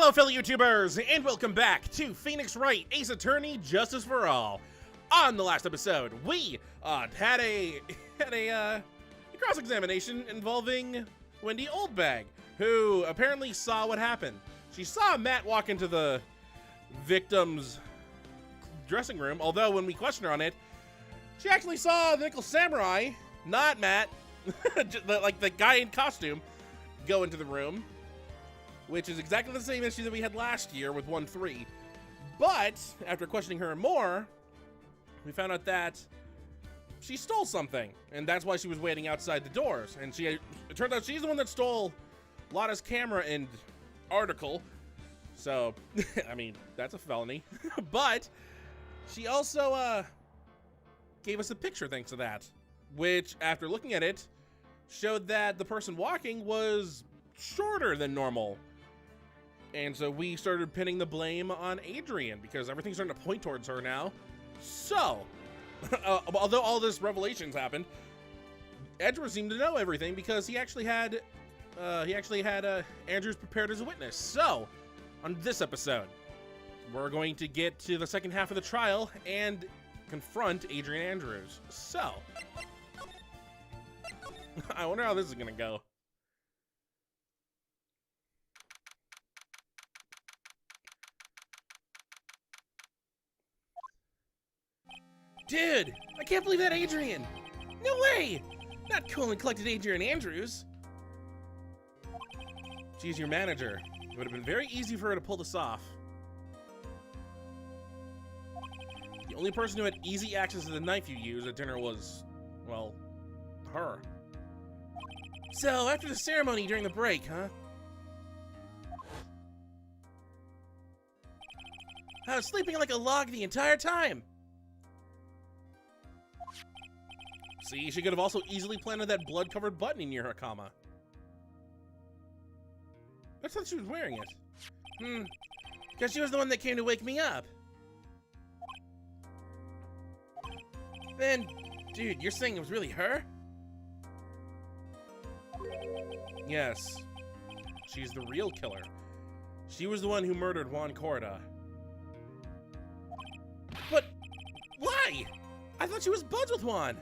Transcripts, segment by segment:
Hello, fellow YouTubers, and welcome back to Phoenix Wright, Ace Attorney, Justice for All. On the last episode, we had a cross-examination involving Wendy Oldbag, who apparently saw what happened. She saw Matt walk into the victim's dressing room, although when we questioned her on it, she actually saw the Nickel Samurai, not Matt, like the guy in costume, go into the room, which is exactly the same issue that we had last year with 1-3. But after questioning her more, we found out that she stole something, and that's why she was waiting outside the doors. And it turns out she's the one that stole Lotta's camera and article. So, I mean, that's a felony. But she also gave us a picture thanks to that, which, after looking at it, showed that the person walking was shorter than normal. And so we started pinning the blame on Adrian because everything's starting to point towards her now. So, although all this revelations happened, Edgeworth seemed to know everything because he actually had Andrews prepared as a witness. So, on this episode, we're going to get to the second half of the trial and confront Adrian Andrews. So, I wonder how this is gonna go. Dude, I can't believe that Adrian. No way! Not cool and collected Adrian Andrews. She's your manager. It would have been very easy for her to pull this off. The only person who had easy access to the knife you used at dinner was, well, her. So, after the ceremony during the break, huh? I was sleeping like a log the entire time. See, she could have also easily planted that blood-covered button near her comma. I thought she was wearing it. Because she was the one that came to wake me up. Then, dude, you're saying it was really her? Yes. She's the real killer. She was the one who murdered Juan Corda. But, why? I thought she was buds with Juan.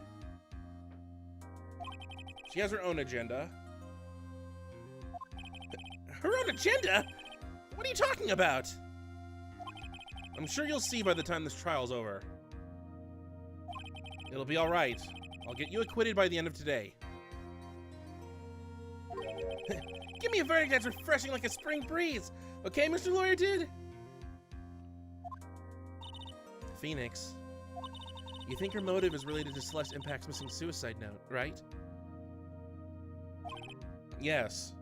She has her own agenda. Her own agenda? What are you talking about? I'm sure you'll see by the time this trial's over. It'll be all right. I'll get you acquitted by the end of today. Give me a verdict that's refreshing like a spring breeze. Okay, Mr. Lawyer Dude? Phoenix, you think her motive is related to Celeste Impact's missing suicide note, right? Yes.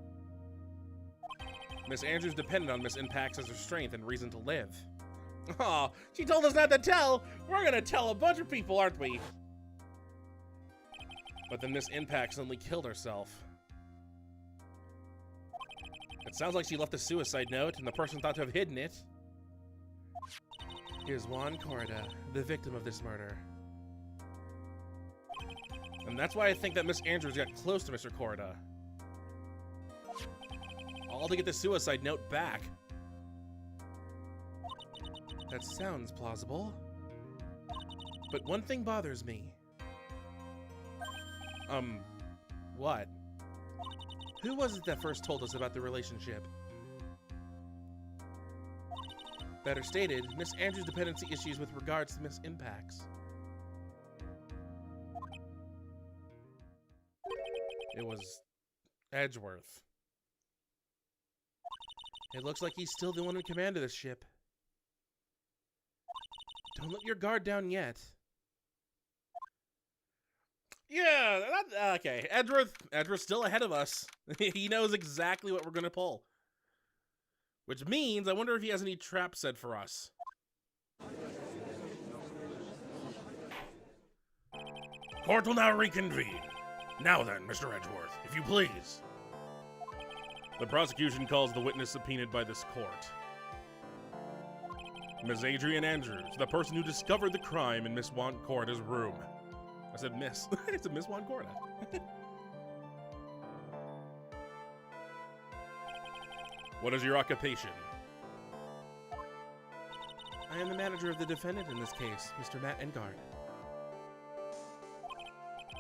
Miss Andrews depended on Miss Impacts as her strength and reason to live. Aw, she told us not to tell! We're gonna tell a bunch of people, aren't we? But then Miss Impact suddenly killed herself. It sounds like she left a suicide note and the person thought to have hidden it. Here's Juan Corda, the victim of this murder. And that's why I think that Miss Andrews got close to Mr. Corda. All to get the suicide note back. That sounds plausible. But one thing bothers me. What? Who was it that first told us about the relationship? Better stated, Miss Andrews' dependency issues with regards to Miss Impacts. It was Edgeworth. It looks like he's still the one in command of this ship. Don't let your guard down yet. Yeah, okay. Edgeworth's still ahead of us. He knows exactly what we're gonna pull. Which means, I wonder if he has any traps set for us. Court will now reconvene. Now then, Mr. Edgeworth, if you please. The prosecution calls the witness subpoenaed by this court. Ms. Adrian Andrews, the person who discovered the crime in Miss Juan Corda's room. I said Miss. I said Miss Juan Corda. What is your occupation? I am the manager of the defendant in this case, Mr. Matt Engard.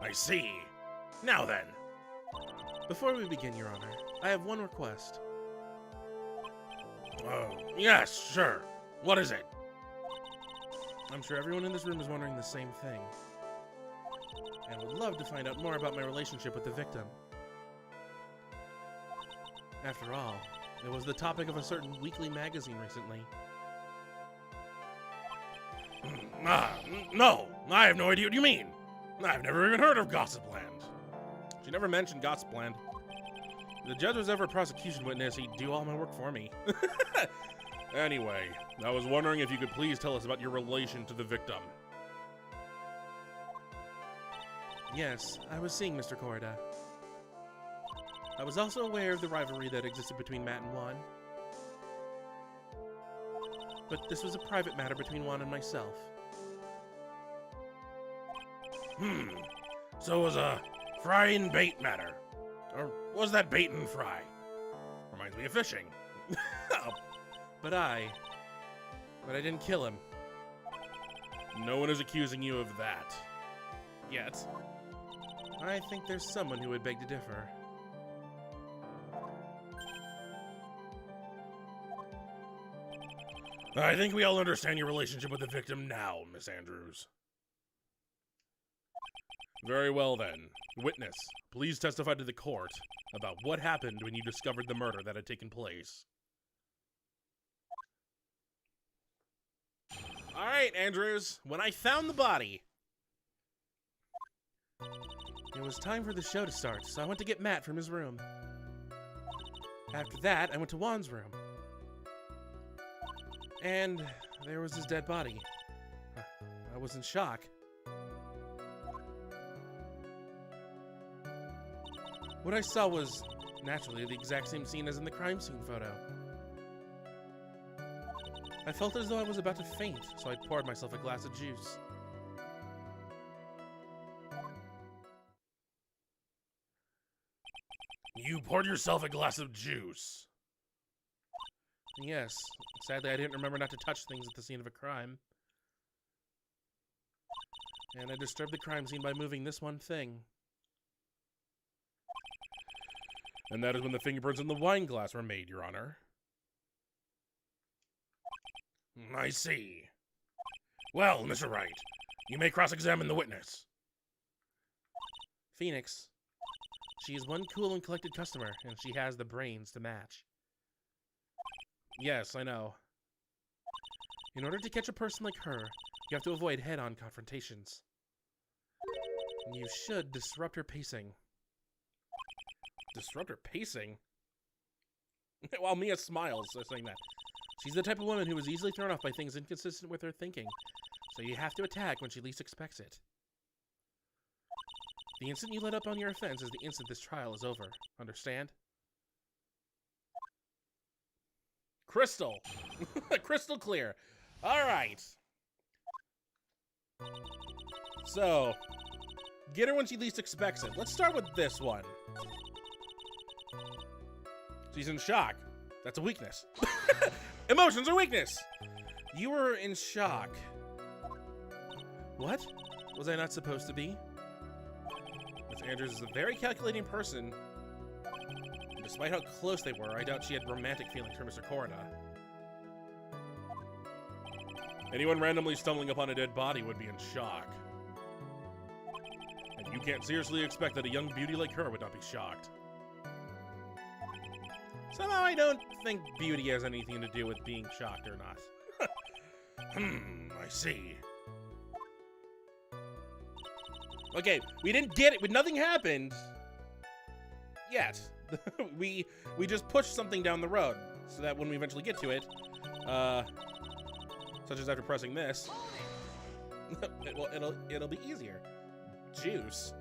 I see. Now then. Before we begin, Your Honor, I have one request. Yes, sure. What is it? I'm sure everyone in this room is wondering the same thing, and would love to find out more about my relationship with the victim. After all, it was the topic of a certain weekly magazine recently. No, I have no idea what you mean. I've never even heard of Gossipland. She never mentioned Gossipland. If the judge was ever a prosecution witness, he'd do all my work for me. Anyway, I was wondering if you could please tell us about your relation to the victim. Yes, I was seeing Mr. Korda. I was also aware of the rivalry that existed between Matt and Juan. But this was a private matter between Juan and myself. So it was a fry and bait matter. Or was that bait and fry? Reminds me of fishing. But I didn't kill him. No one is accusing you of that. Yet. I think there's someone who would beg to differ. I think we all understand your relationship with the victim now, Miss Andrews. Very well then. Witness, please testify to the court about what happened when you discovered the murder that had taken place. All right, Andrews. When I found the body, it was time for the show to start, so I went to get Matt from his room. After that, I went to Juan's room. And there was his dead body. I was in shock. What I saw was, naturally, the exact same scene as in the crime scene photo. I felt as though I was about to faint, so I poured myself a glass of juice. You poured yourself a glass of juice. Yes. Sadly, I didn't remember not to touch things at the scene of a crime. And I disturbed the crime scene by moving this one thing. And that is when the fingerprints in the wine glass were made, Your Honor. I see. Well, Mr. Wright, you may cross-examine the witness. Phoenix. She is one cool and collected customer, and she has the brains to match. Yes, I know. In order to catch a person like her, you have to avoid head-on confrontations. You should disrupt her pacing. Disrupt her pacing? While Mia smiles, saying that. She's the type of woman who is easily thrown off by things inconsistent with her thinking, so you have to attack when she least expects it. The instant you let up on your offense is the instant this trial is over. Understand? Crystal. Crystal clear. All right. So, get her when she least expects it. Let's start with this one. She's in shock. That's a weakness. Emotions are weakness. You were in shock. What? Was I not supposed to be? Miss Andrews is a very calculating person. And despite how close they were, I doubt she had romantic feelings for Mr. Korda. Anyone randomly stumbling upon a dead body would be in shock. And you can't seriously expect that a young beauty like her would not be shocked. Somehow I don't think beauty has anything to do with being shocked or not. I see. Okay, we didn't get it, but nothing happened yet. we just pushed something down the road, so that when we eventually get to it, such as after pressing this, it'll be easier. Juice.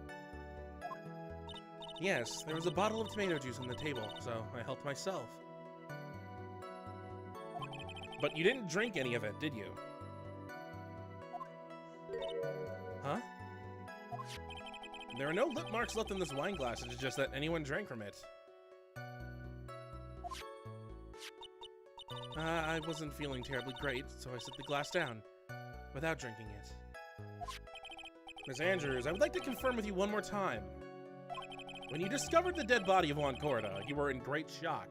Yes, there was a bottle of tomato juice on the table, so I helped myself. But you didn't drink any of it, did you? Huh? There are no lip marks left in this wine glass, it's just that anyone drank from it. I wasn't feeling terribly great, so I set the glass down, without drinking it. Miss Andrews, I would like to confirm with you one more time. When you discovered the dead body of Juan Corda, you were in great shock.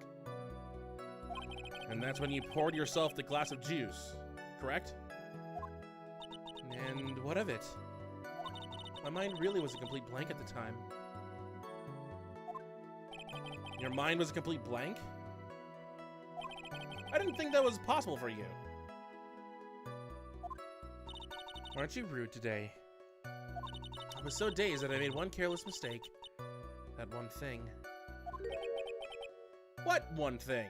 And that's when you poured yourself the glass of juice, correct? And what of it? My mind really was a complete blank at the time. Your mind was a complete blank? I didn't think that was possible for you. Aren't you rude today? I was so dazed that I made one careless mistake. That one thing. What one thing?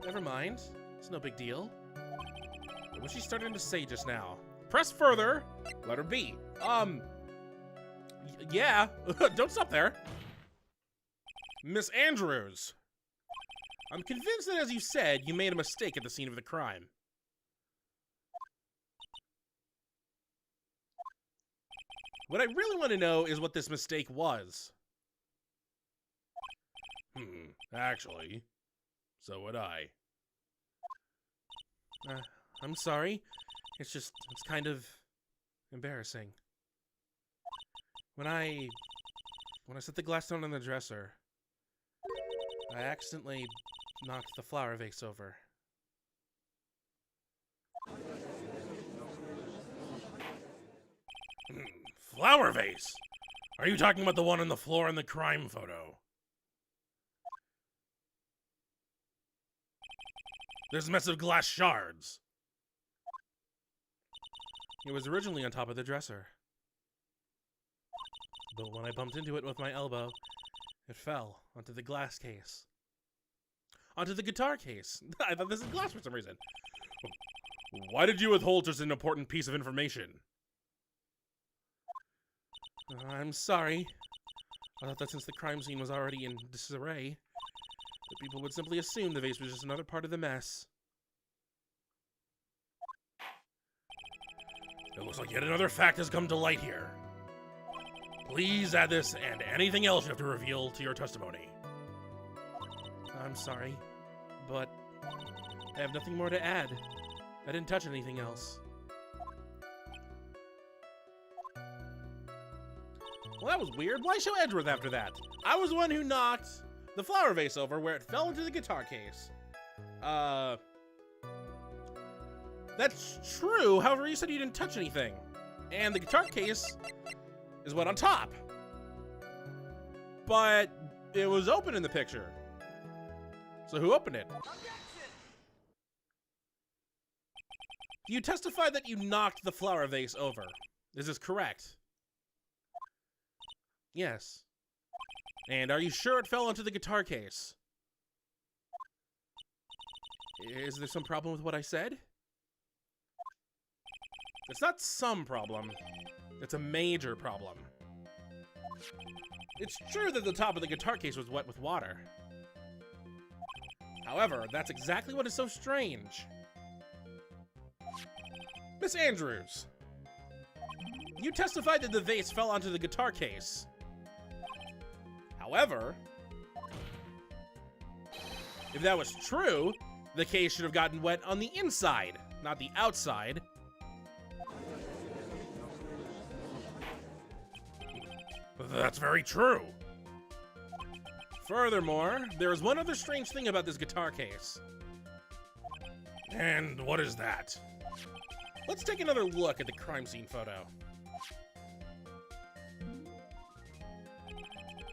Never mind. It's no big deal. What was she starting to say just now? Press further. Letter B. Yeah. Don't stop there. Miss Andrews. I'm convinced that, as you said, you made a mistake at the scene of the crime. What I really want to know is what this mistake was. Actually, so would I. I'm sorry. It's kind of embarrassing. When I set the glass down on the dresser, I accidentally knocked the flower vase over. Flower vase? Are you talking about the one on the floor in the crime photo? There's a mess of glass shards. It was originally on top of the dresser. But when I bumped into it with my elbow, it fell onto the glass case. Onto the guitar case. I thought this was glass for some reason. Why did you withhold such an important piece of information? I'm sorry. I thought that since the crime scene was already in disarray, that people would simply assume the vase was just another part of the mess. It looks like yet another fact has come to light here. Please add this and anything else you have to reveal to your testimony. I'm sorry, but I have nothing more to add. I didn't touch anything else. Well, that was weird. Why show Edgeworth after that? I was the one who knocked the flower vase over where it fell into the guitar case. That's true. However, you said you didn't touch anything. And the guitar case is what on top. But it was open in the picture. So who opened it? You testified that you knocked the flower vase over. Is this correct? Yes. And are you sure it fell onto the guitar case? Is there some problem with what I said? It's not some problem. It's a major problem. It's true that the top of the guitar case was wet with water. However, that's exactly what is so strange. Miss Andrews, you testified that the vase fell onto the guitar case. However, if that was true, the case should have gotten wet on the inside, not the outside. That's very true. Furthermore, there is one other strange thing about this guitar case. And what is that? Let's take another look at the crime scene photo.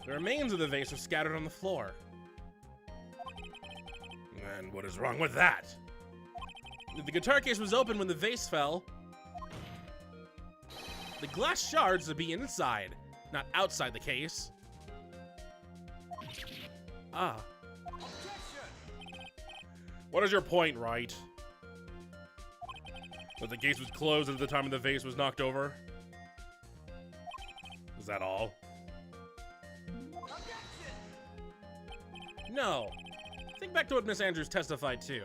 The remains of the vase are scattered on the floor. And what is wrong with that? The guitar case was open when the vase fell. The glass shards would be inside, not outside the case. Ah. What is your point, Wright? That the case was closed at the time the vase was knocked over? Is that all? No. Think back to what Miss Andrews testified to.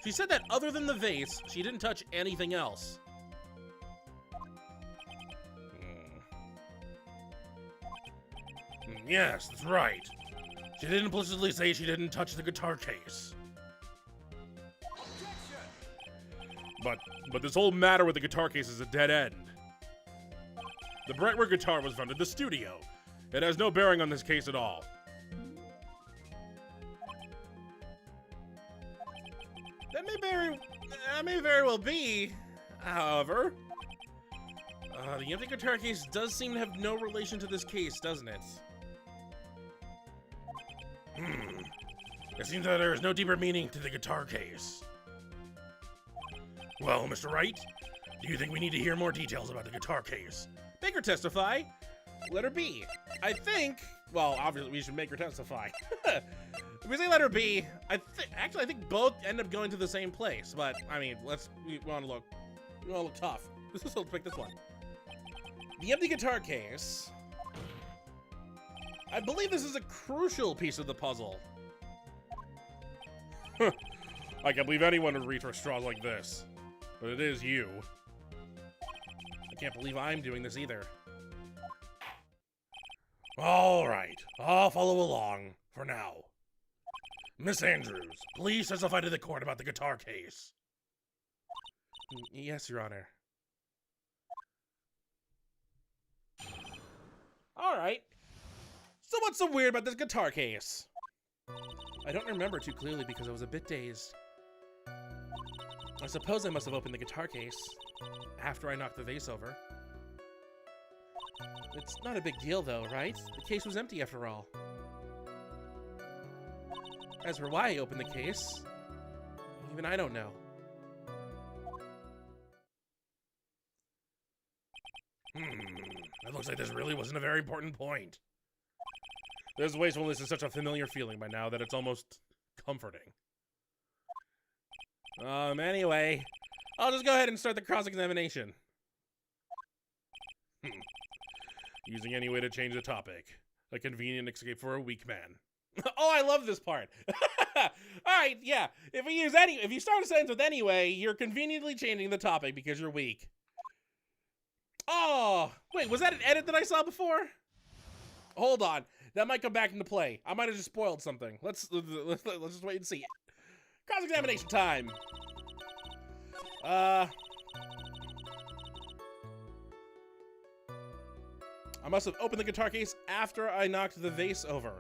She said that other than the vase, she didn't touch anything else. Yes, that's right. She didn't implicitly say she didn't touch the guitar case. But this whole matter with the guitar case is a dead end. The Brightware guitar was found in the studio. It has no bearing on this case at all. That may very well be. However, the empty guitar case does seem to have no relation to this case, doesn't it? It seems that there is no deeper meaning to the guitar case. Well, Mr. Wright, do you think we need to hear more details about the guitar case? Make her testify. Letter B. I think, well, obviously we should make her testify. If we say letter B, I think both end up going to the same place, but I mean, we want to look tough. Let's pick this one. The empty guitar case. I believe this is a crucial piece of the puzzle. I can't believe anyone would reach for straws like this. But it is you. I can't believe I'm doing this either. All right, I'll follow along for now. Miss Andrews, please testify to the court about the guitar case. Yes, Your Honor. All right. So what's so weird about this guitar case? I don't remember too clearly because I was a bit dazed. I suppose I must have opened the guitar case after I knocked the vase over. It's not a big deal though, right? The case was empty after all. As for why I opened the case, even I don't know. It looks like this really wasn't a very important point. This wastefulness is such a familiar feeling by now that it's almost comforting. Anyway, I'll just go ahead and start the cross-examination. Using any way to change the topic. A convenient escape for a weak man. Oh, I love this part. All right, yeah. If you start a sentence with anyway, you're conveniently changing the topic because you're weak. Oh, wait, was that an edit that I saw before? Hold on, that might come back into play. I might have just spoiled something. Let's just wait and see. Cross-examination time. I must have opened the guitar case after I knocked the vase over.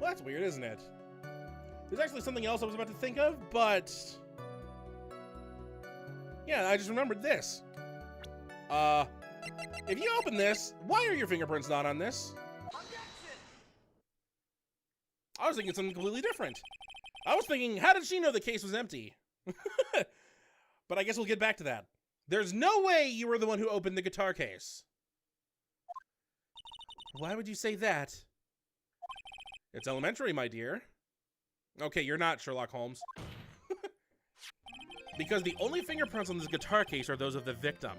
Well, that's weird, isn't it? There's actually something else I was about to think of, but... yeah, I just remembered this. If you open this, why are your fingerprints not on this? I was thinking something completely different. I was thinking, how did she know the case was empty? But I guess we'll get back to that. There's no way you were the one who opened the guitar case. Why would you say that? It's elementary, my dear. Okay, you're not Sherlock Holmes. Because the only fingerprints on this guitar case are those of the victim.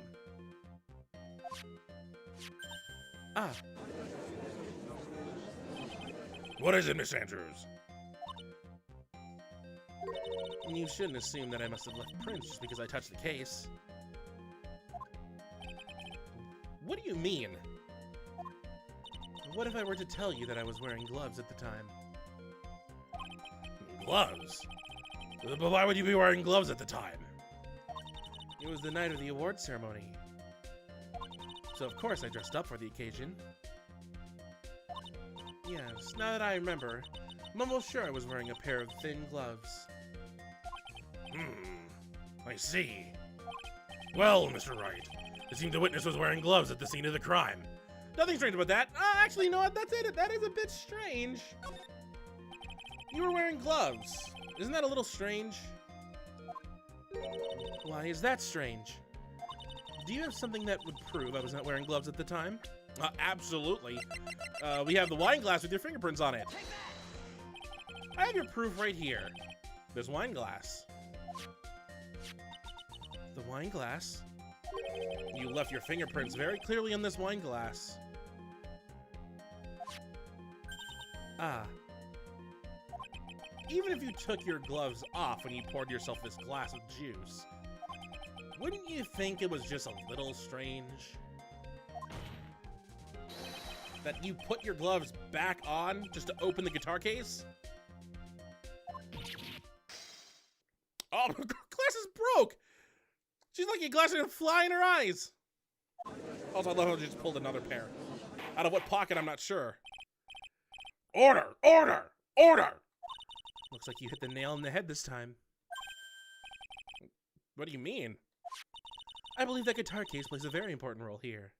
Ah. What is it, Miss Andrews? You shouldn't assume that I must have left prints just because I touched the case. What do you mean? What if I were to tell you that I was wearing gloves at the time? Gloves? But why would you be wearing gloves at the time? It was the night of the award ceremony. So of course I dressed up for the occasion. Yes, now that I remember, I'm almost sure I was wearing a pair of thin gloves. I see. Well, Mr. Wright, it seemed the witness was wearing gloves at the scene of the crime. Nothing strange about that. Actually, you know what? That's it. That is a bit strange. You were wearing gloves. Isn't that a little strange? Why is that strange? Do you have something that would prove I was not wearing gloves at the time? Absolutely. We have the wine glass with your fingerprints on it. I have your proof right here. This wine glass. The wine glass? You left your fingerprints very clearly on this wine glass. Ah. Even if you took your gloves off when you poured yourself this glass of juice, wouldn't you think it was just a little strange? that you put your gloves back on just to open the guitar case? Oh, glasses broke! She's like, your glasses are gonna fly in her eyes! Also, I love how she just pulled another pair. Out of what pocket, I'm not sure. Order! Order! Order! Looks like you hit the nail on the head this time. What do you mean? I believe that guitar case plays a very important role here.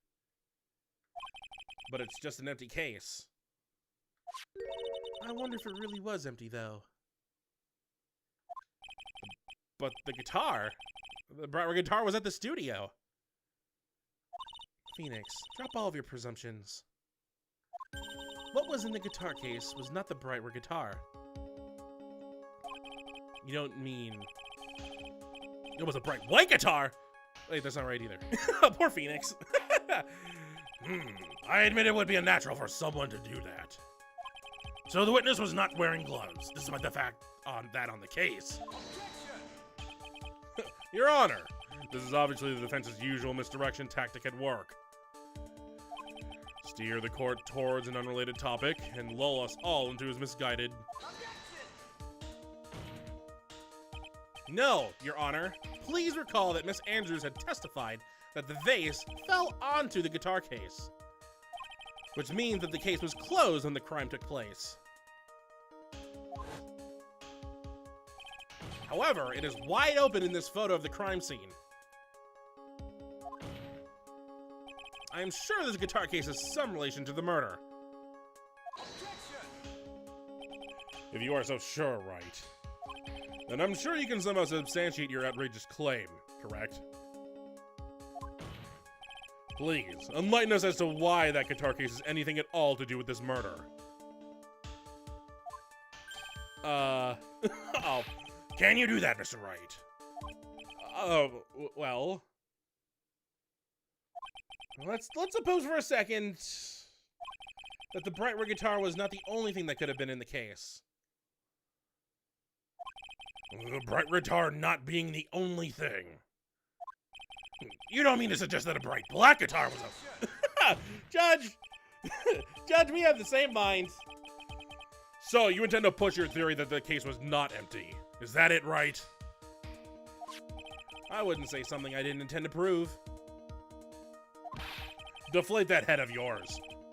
But it's just an empty case. I wonder if it really was empty, though. But the guitar? The Bright guitar was at the studio. Phoenix, drop all of your presumptions. What was in the guitar case was not the Brightware guitar. You don't mean... It was a bright white guitar? Wait, that's not right either. Poor Phoenix. I admit it would be unnatural for someone to do that. So the witness was not wearing gloves, despite the fact on the case. Your Honor, This is obviously the defense's usual misdirection tactic at work. Steer the court towards an unrelated topic and lull us all into his misguided... No, Your Honor. Please recall that Miss Andrews had testified that the vase fell onto the guitar case, which means that the case was closed when the crime took place. However, it is wide open in this photo of the crime scene. I am sure this guitar case has some relation to the murder. If you are so sure, Wright, then I'm sure you can somehow substantiate your outrageous claim, correct? Please, enlighten us as to why that guitar case has anything at all to do with this murder. Oh, can you do that, Mr. Wright? Well... Let's suppose for a second that the Brightware guitar was not the only thing that could have been in the case. The bright guitar not being the only thing. You don't mean to suggest that a bright black guitar was a... Judge! Judge, we have the same mind. So, you intend to push your theory that the case was not empty. Is that it, Wright? I wouldn't say something I didn't intend to prove. Deflate that head of yours.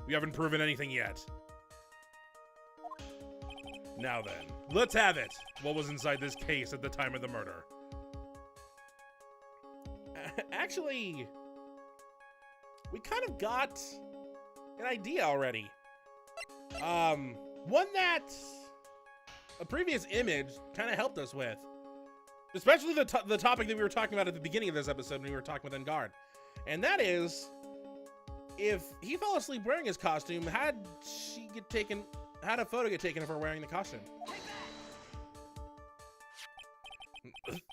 We haven't proven anything yet. Now then, let's have it. What was inside this case at the time of the murder? Actually, we kind of got an idea already. One that a previous image kind of helped us with. Especially the topic that we were talking about at the beginning of this episode when we were talking with Engard. And that is, if he fell asleep wearing his costume, had a photo get taken of her wearing the costume?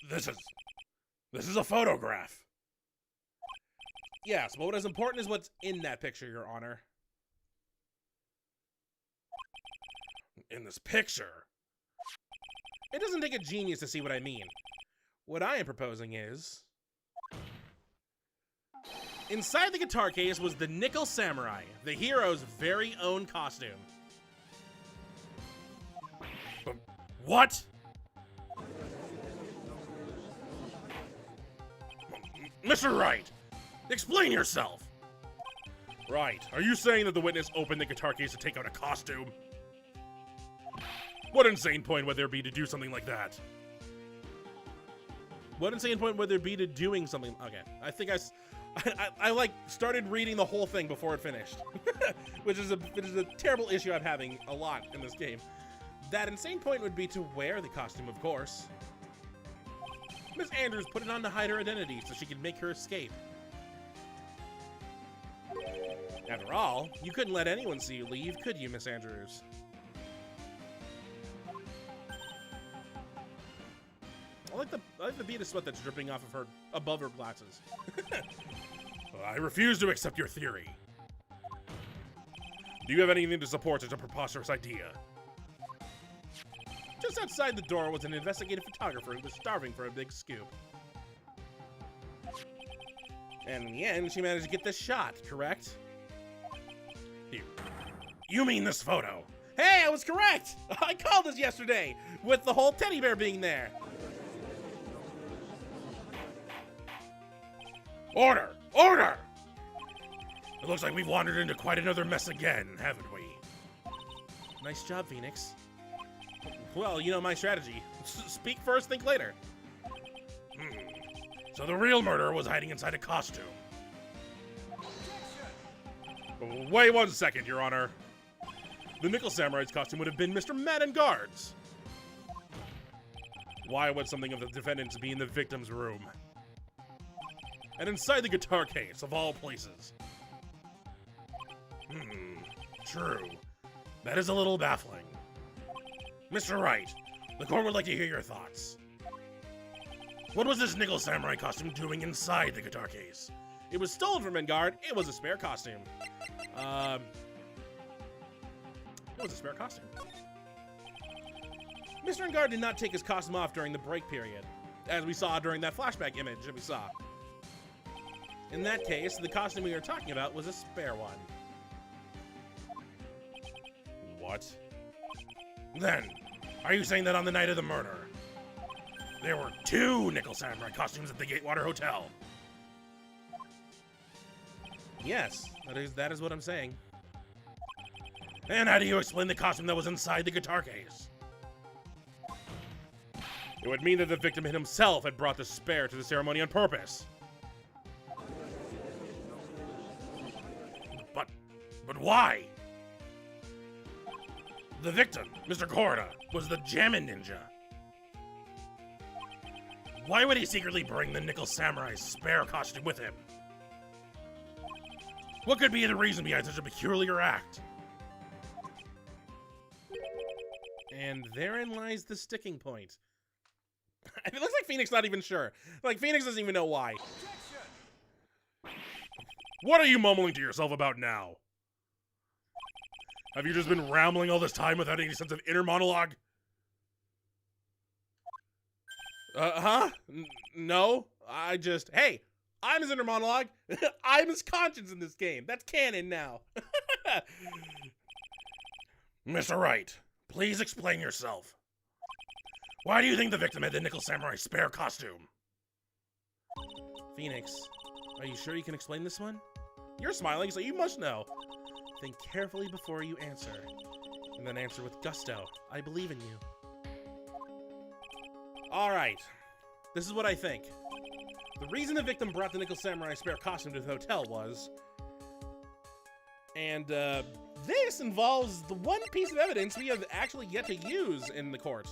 This is a photograph. Yes, but what is important is what's in that picture, Your Honor. In this picture? It doesn't take a genius to see what I mean. What I am proposing is... inside the guitar case was the Nickel Samurai, the hero's very own costume. What? Mr. Wright, explain yourself. Right, are you saying that the witness opened the guitar case to take out a costume? What insane point would there be to do something like that? What insane point would there be to doing something? Okay, I think I like started reading the whole thing before it finished, which is a terrible issue I'm having a lot in this game. That insane point would be to wear the costume, of course. Miss Andrews put it on to hide her identity so she could make her escape. After all, you couldn't let anyone see you leave, could you, Miss Andrews? I like the bead of sweat that's dripping off of her above her glasses. I refuse to accept your theory. Do you have anything to support such a preposterous idea? Just outside the door was an investigative photographer who was starving for a big scoop. And in the end, she managed to get this shot, correct? Here, You mean this photo? Hey, I was correct! I called this yesterday, with the whole teddy bear being there. Order! Order! It looks like we've wandered into quite another mess again, haven't we? Nice job, Phoenix. Well, you know my strategy. Speak first, think later. So the real murderer was hiding inside a costume. Wait 1 second, Your Honor. The Nickel Samurai's costume would have been Mr. Maddenguard's. Why would something of the defendant's be in the victim's room? And inside the guitar case, of all places. True. That is a little baffling. Mr. Wright, the court would like to hear your thoughts. What was this Nickel Samurai costume doing inside the guitar case? It was stolen from Engard. It was a spare costume. It was a spare costume. Mr. Engard did not take his costume off during the break period, as we saw during that flashback image that we saw. In that case, the costume we were talking about was a spare one. What? Then, are you saying that on the night of the murder, there were 2 Nickel Samurai costumes at the Gatewater Hotel? Yes, that is what I'm saying. And how do you explain the costume that was inside the guitar case? It would mean that the victim himself had brought the spare to the ceremony on purpose. But why? The victim, Mr. Korda, was the Jammin' Ninja. Why would he secretly bring the Nickel Samurai's spare costume with him? What could be the reason behind such a peculiar act? And therein lies the sticking point. It looks like Phoenix not even sure. Like, Phoenix doesn't even know why. What are you mumbling to yourself about now? Have you just been rambling all this time without any sense of inner monologue? No. Hey, I'm his inner monologue. I'm his conscience in this game. That's canon now. Mr. Wright, please explain yourself. Why do you think the victim had the Nickel Samurai spare costume? Phoenix, are you sure you can explain this one? You're smiling, so you must know. Think carefully before you answer, and then answer with gusto. I believe in you. Alright, this is what I think. The reason the victim brought the Nickel Samurai spare costume to the hotel was... And, this involves the one piece of evidence we have actually yet to use in the court.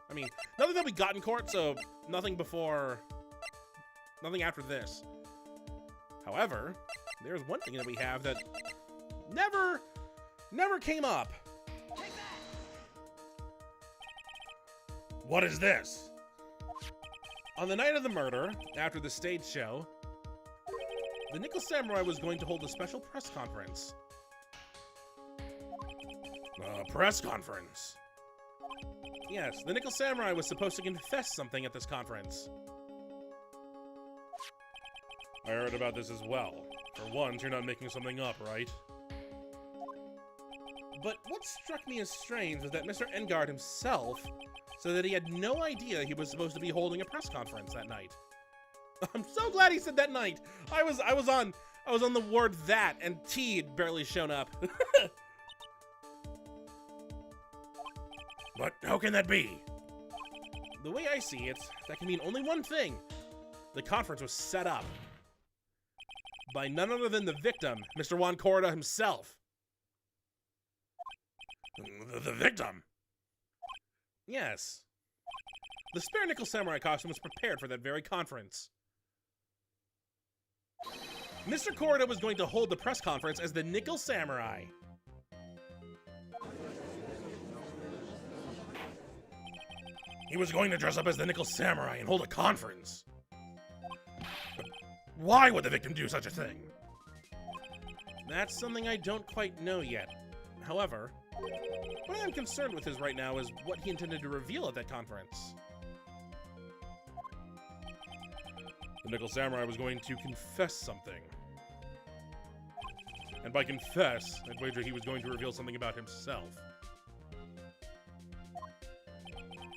I mean, nothing that we got in court, so nothing after this. However, there's one thing that we have that never came up. What is this? On the night of the murder, after the stage show, the Nickel Samurai was going to hold a special press conference. A press conference? Yes, the Nickel Samurai was supposed to confess something at this conference. I heard about this as well. For once, you're not making something up, right? But what struck me as strange was that Mr. Engard himself said that he had no idea he was supposed to be holding a press conference that night. I'm so glad he said that night. I was on the word that, and T had barely shown up. But how can that be? The way I see it, that can mean only one thing. The conference was set up by none other than the victim, Mr. Juan Korda himself. The victim? Yes. The spare Nickel Samurai costume was prepared for that very conference. Mr. Korda was going to hold the press conference as the Nickel Samurai. He was going to dress up as the Nickel Samurai and hold a conference. But why would the victim do such a thing? That's something I don't quite know yet. However, what I'm concerned with right now is what he intended to reveal at that conference. The Nickel Samurai was going to confess something. And by confess, I'd wager he was going to reveal something about himself.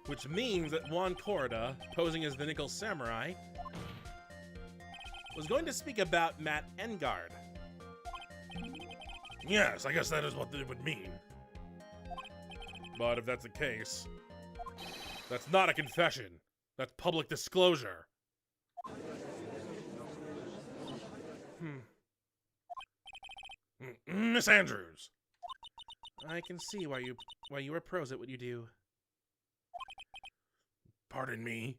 Which means that Juan Corda, posing as the Nickel Samurai, was going to speak about Matt Engard. Yes, I guess that is what it would mean. But if that's the case, that's not a confession. That's public disclosure. Miss Andrews. I can see why you are pros at what you do. Pardon me?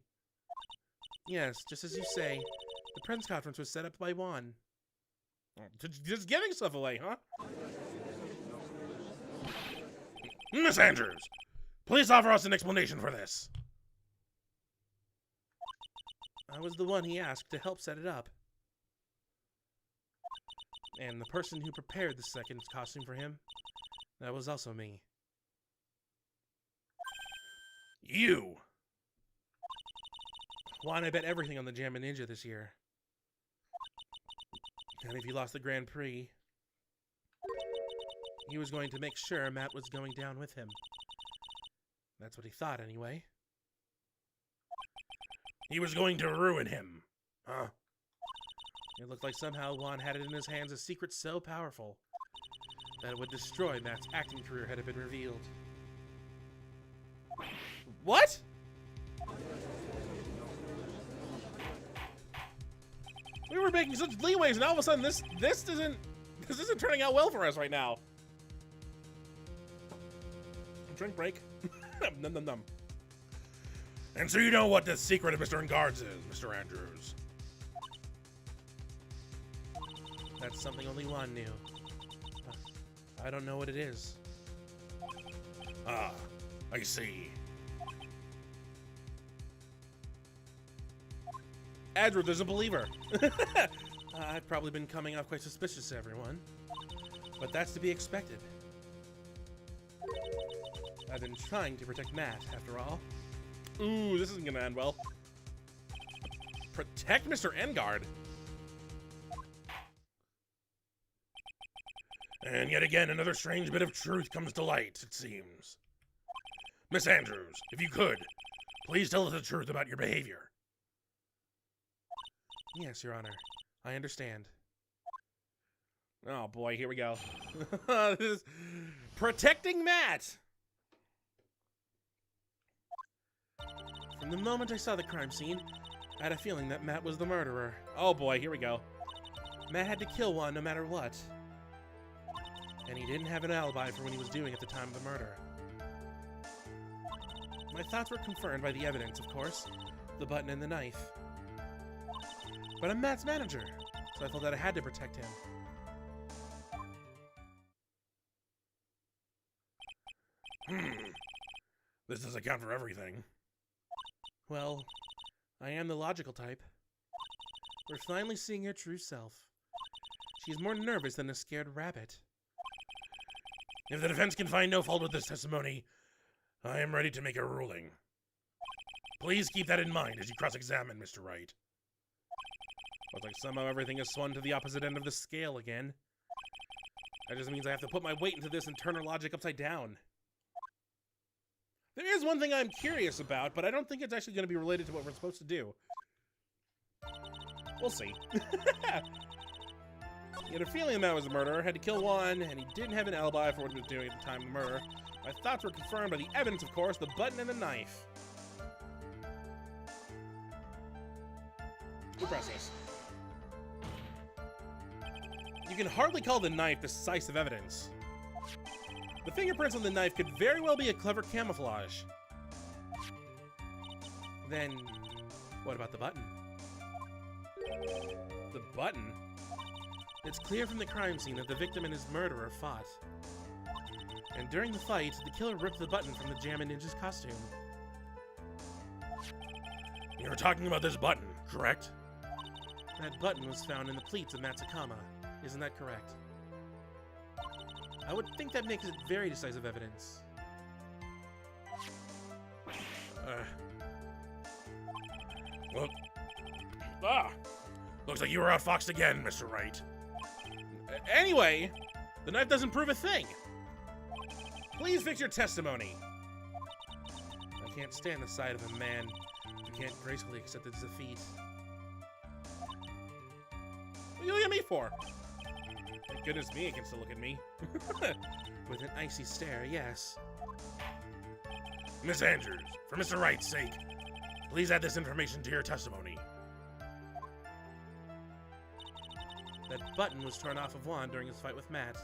Yes, just as you say, the press conference was set up by Juan. Just giving stuff away, huh? Miss Andrews, please offer us an explanation for this. I was the one he asked to help set it up. And the person who prepared the second costume for him, that was also me. You! Juan, I bet everything on the Jammin' Ninja this year. And if he lost the Grand Prix, he was going to make sure Matt was going down with him. That's what he thought, anyway. He was going to ruin him, huh? It looked like somehow Juan had it in his hands a secret so powerful that it would destroy Matt's acting career had it been revealed. What? We were making such leeways, and all of a sudden this isn't turning out well for us right now. Drink break. Num num num. And so you know what the secret of Mr. Engard's is, Mr. Andrews. That's something only Juan knew. I don't know what it is. Ah, I see. Edward is a believer. I've probably been coming off quite suspicious to everyone, but that's to be expected. I've been trying to protect Matt, after all. Ooh, this isn't gonna end well. Protect Mr. Engard? And yet again, another strange bit of truth comes to light, it seems. Miss Andrews, if you could, please tell us the truth about your behavior. Yes, Your Honor. I understand. Oh boy, here we go. This is protecting Matt! From the moment I saw the crime scene, I had a feeling that Matt was the murderer. Oh boy, here we go. Matt had to kill Juan no matter what. And he didn't have an alibi for what he was doing at the time of the murder. My thoughts were confirmed by the evidence, of course. The button and the knife. But I'm Matt's manager, so I felt that I had to protect him. This does account for everything. Well, I am the logical type. We're finally seeing her true self. She's more nervous than a scared rabbit. If the defense can find no fault with this testimony, I am ready to make a ruling. Please keep that in mind as you cross-examine Mr. Wright. Looks like somehow everything has swung to the opposite end of the scale again. That just means I have to put my weight into this and turn her logic upside down. There is one thing I'm curious about, but I don't think it's actually going to be related to what we're supposed to do. We'll see. He had a feeling Matt was a murderer, had to kill Juan, and he didn't have an alibi for what he was doing at the time of the murder. My thoughts were confirmed by the evidence, of course, the button and the knife. Who pressed this? You can hardly call the knife decisive evidence. The fingerprints on the knife could very well be a clever camouflage. Then, what about the button? The button? It's clear from the crime scene that the victim and his murderer fought. And during the fight, the killer ripped the button from the Jammin' Ninja's costume. You're talking about this button, correct? That button was found in the pleats of Matsukama. Isn't that correct? I would think that makes it very decisive evidence. Look. Looks like you were outfoxed again, Mr. Wright. Anyway, the knife doesn't prove a thing. Please fix your testimony. I can't stand the sight of a man who can't gracefully accept its defeat. What are you looking at me for? Thank goodness Mia can still look at me. With an icy stare, yes. Miss Andrews, for Mr. Wright's sake, please add this information to your testimony. That button was torn off of Juan during his fight with Matt.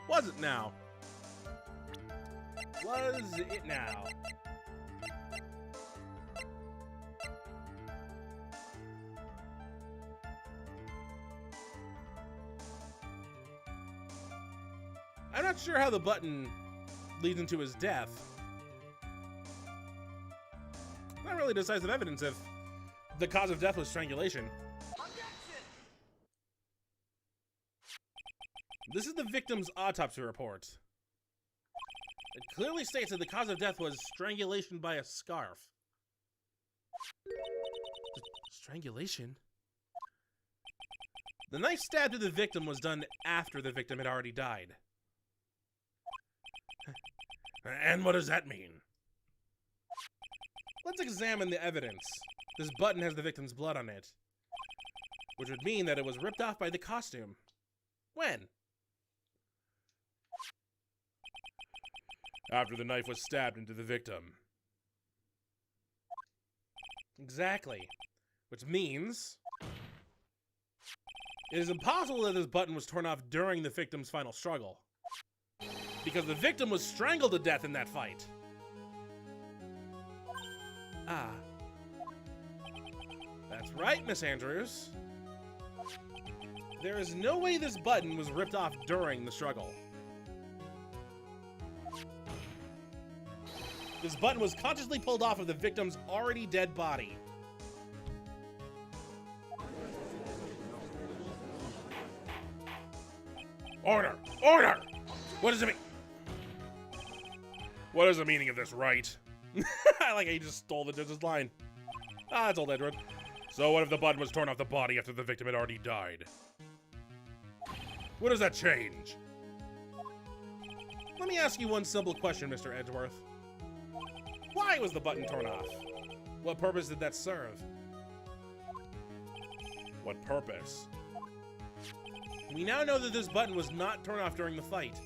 Was it now? Was it now? I'm not sure how the button leads into his death. Not really decisive evidence if the cause of death was strangulation. This is the victim's autopsy report. It clearly states that the cause of death was strangulation by a scarf. Strangulation? The knife stab to the victim was done after the victim had already died. And what does that mean? Let's examine the evidence. This button has the victim's blood on it, which would mean that it was ripped off by the costume. When? After the knife was stabbed into the victim. Exactly. Which means it is impossible that this button was torn off during the victim's final struggle, because the victim was strangled to death in that fight. Ah. That's right, Miss Andrews. There is no way this button was ripped off during the struggle. This button was consciously pulled off of the victim's already dead body. Order! Order! What does it mean? What is the meaning of this, Wright? I like how he just stole the judge's line. Ah, that's old Edward. So what if the button was torn off the body after the victim had already died? What does that change? Let me ask you one simple question, Mr. Edgeworth. Why was the button torn off? What purpose did that serve? What purpose? We now know that this button was not torn off during the fight.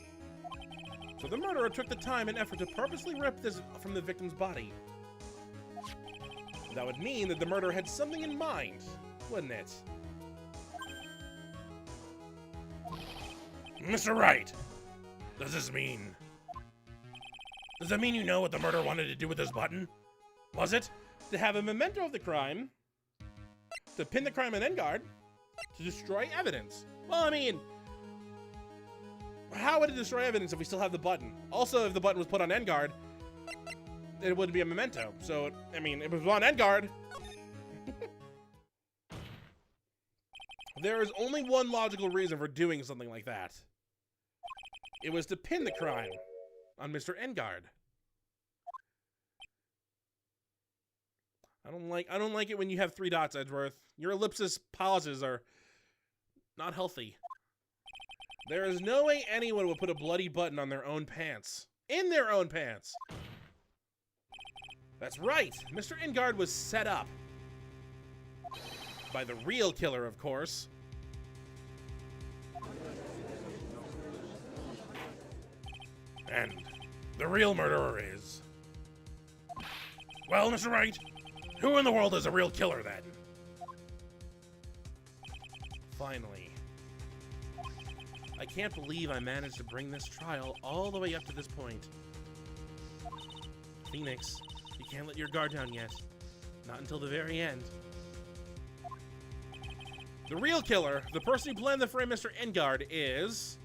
So the murderer took the time and effort to purposely rip this from the victim's body. That would mean that the murderer had something in mind, wouldn't it? Mr. Wright! Does this mean... Does that mean you know what the murderer wanted to do with this button? Was it? To have a memento of the crime, to pin the crime on Engard, to destroy evidence. Well, I mean, how would it destroy evidence if we still have the button? Also, if the button was put on Engard, it wouldn't be a memento. So, I mean, if it was on Engard, there is only one logical reason for doing something like that. It was to pin the crime on Mr. Engard. I don't like it when you have 3 dots, Edgeworth. Your ellipsis pauses are not healthy. There is no way anyone would put a bloody button on their own pants. In their own pants. That's right. Mr. Engard was set up. By the real killer, of course. And the real murderer is... Well, Mr. Wright, who in the world is a real killer, then? Finally. I can't believe I managed to bring this trial all the way up to this point. Phoenix, you can't let your guard down yet. Not until the very end. The real killer, the person who planned the frame Mr. Engard, is...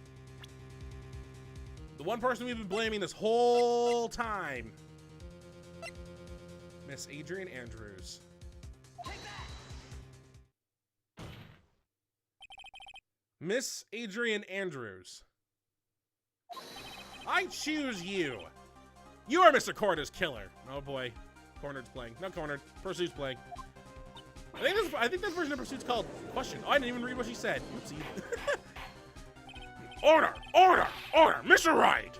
the one person we've been blaming this whole time. Miss Adrian Andrews. Miss Adrian Andrews. I choose you. You are Mr. Corder's killer. Oh boy. Cornered's playing. Not Cornered. Person who's playing. I think this version of Pursuit's called Question. Oh, I didn't even read what she said. Oopsie. Order! Order! Order! Mr. Wright!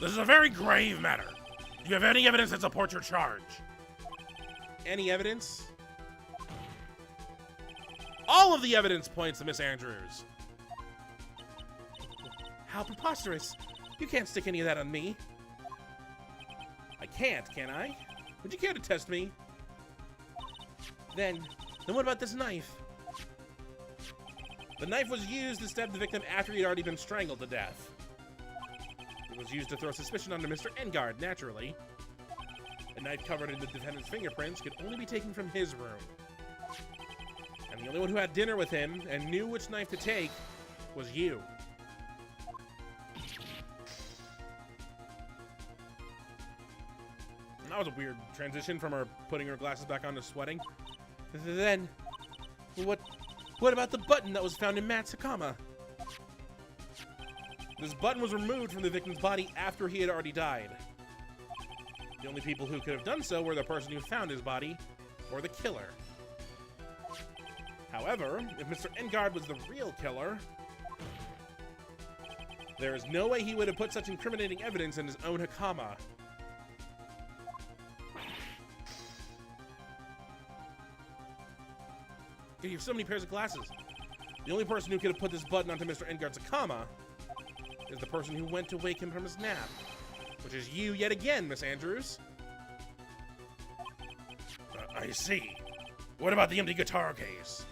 This is a very grave matter. Do you have any evidence that supports your charge? Any evidence? All of the evidence points to Miss Andrews. How preposterous. You can't stick any of that on me. I can't, can I? Would you care to test me? Then what about this knife? The knife was used to stab the victim after he had already been strangled to death. It was used to throw suspicion onto Mr. Engard, naturally. A knife covered in the defendant's fingerprints could only be taken from his room. And the only one who had dinner with him and knew which knife to take was you. And that was a weird transition from her putting her glasses back on to sweating. Then, what about the button that was found in Matt's Hakama? This button was removed from the victim's body after he had already died. The only people who could have done so were the person who found his body, or the killer. However, if Mr. Engard was the real killer, there is no way he would have put such incriminating evidence in his own Hakama. You have so many pairs of glasses. The only person who could have put this button onto Mr. Engard's Hakama is the person who went to wake him from his nap, which is you yet again, Miss Andrews. I see. What about the empty guitar case?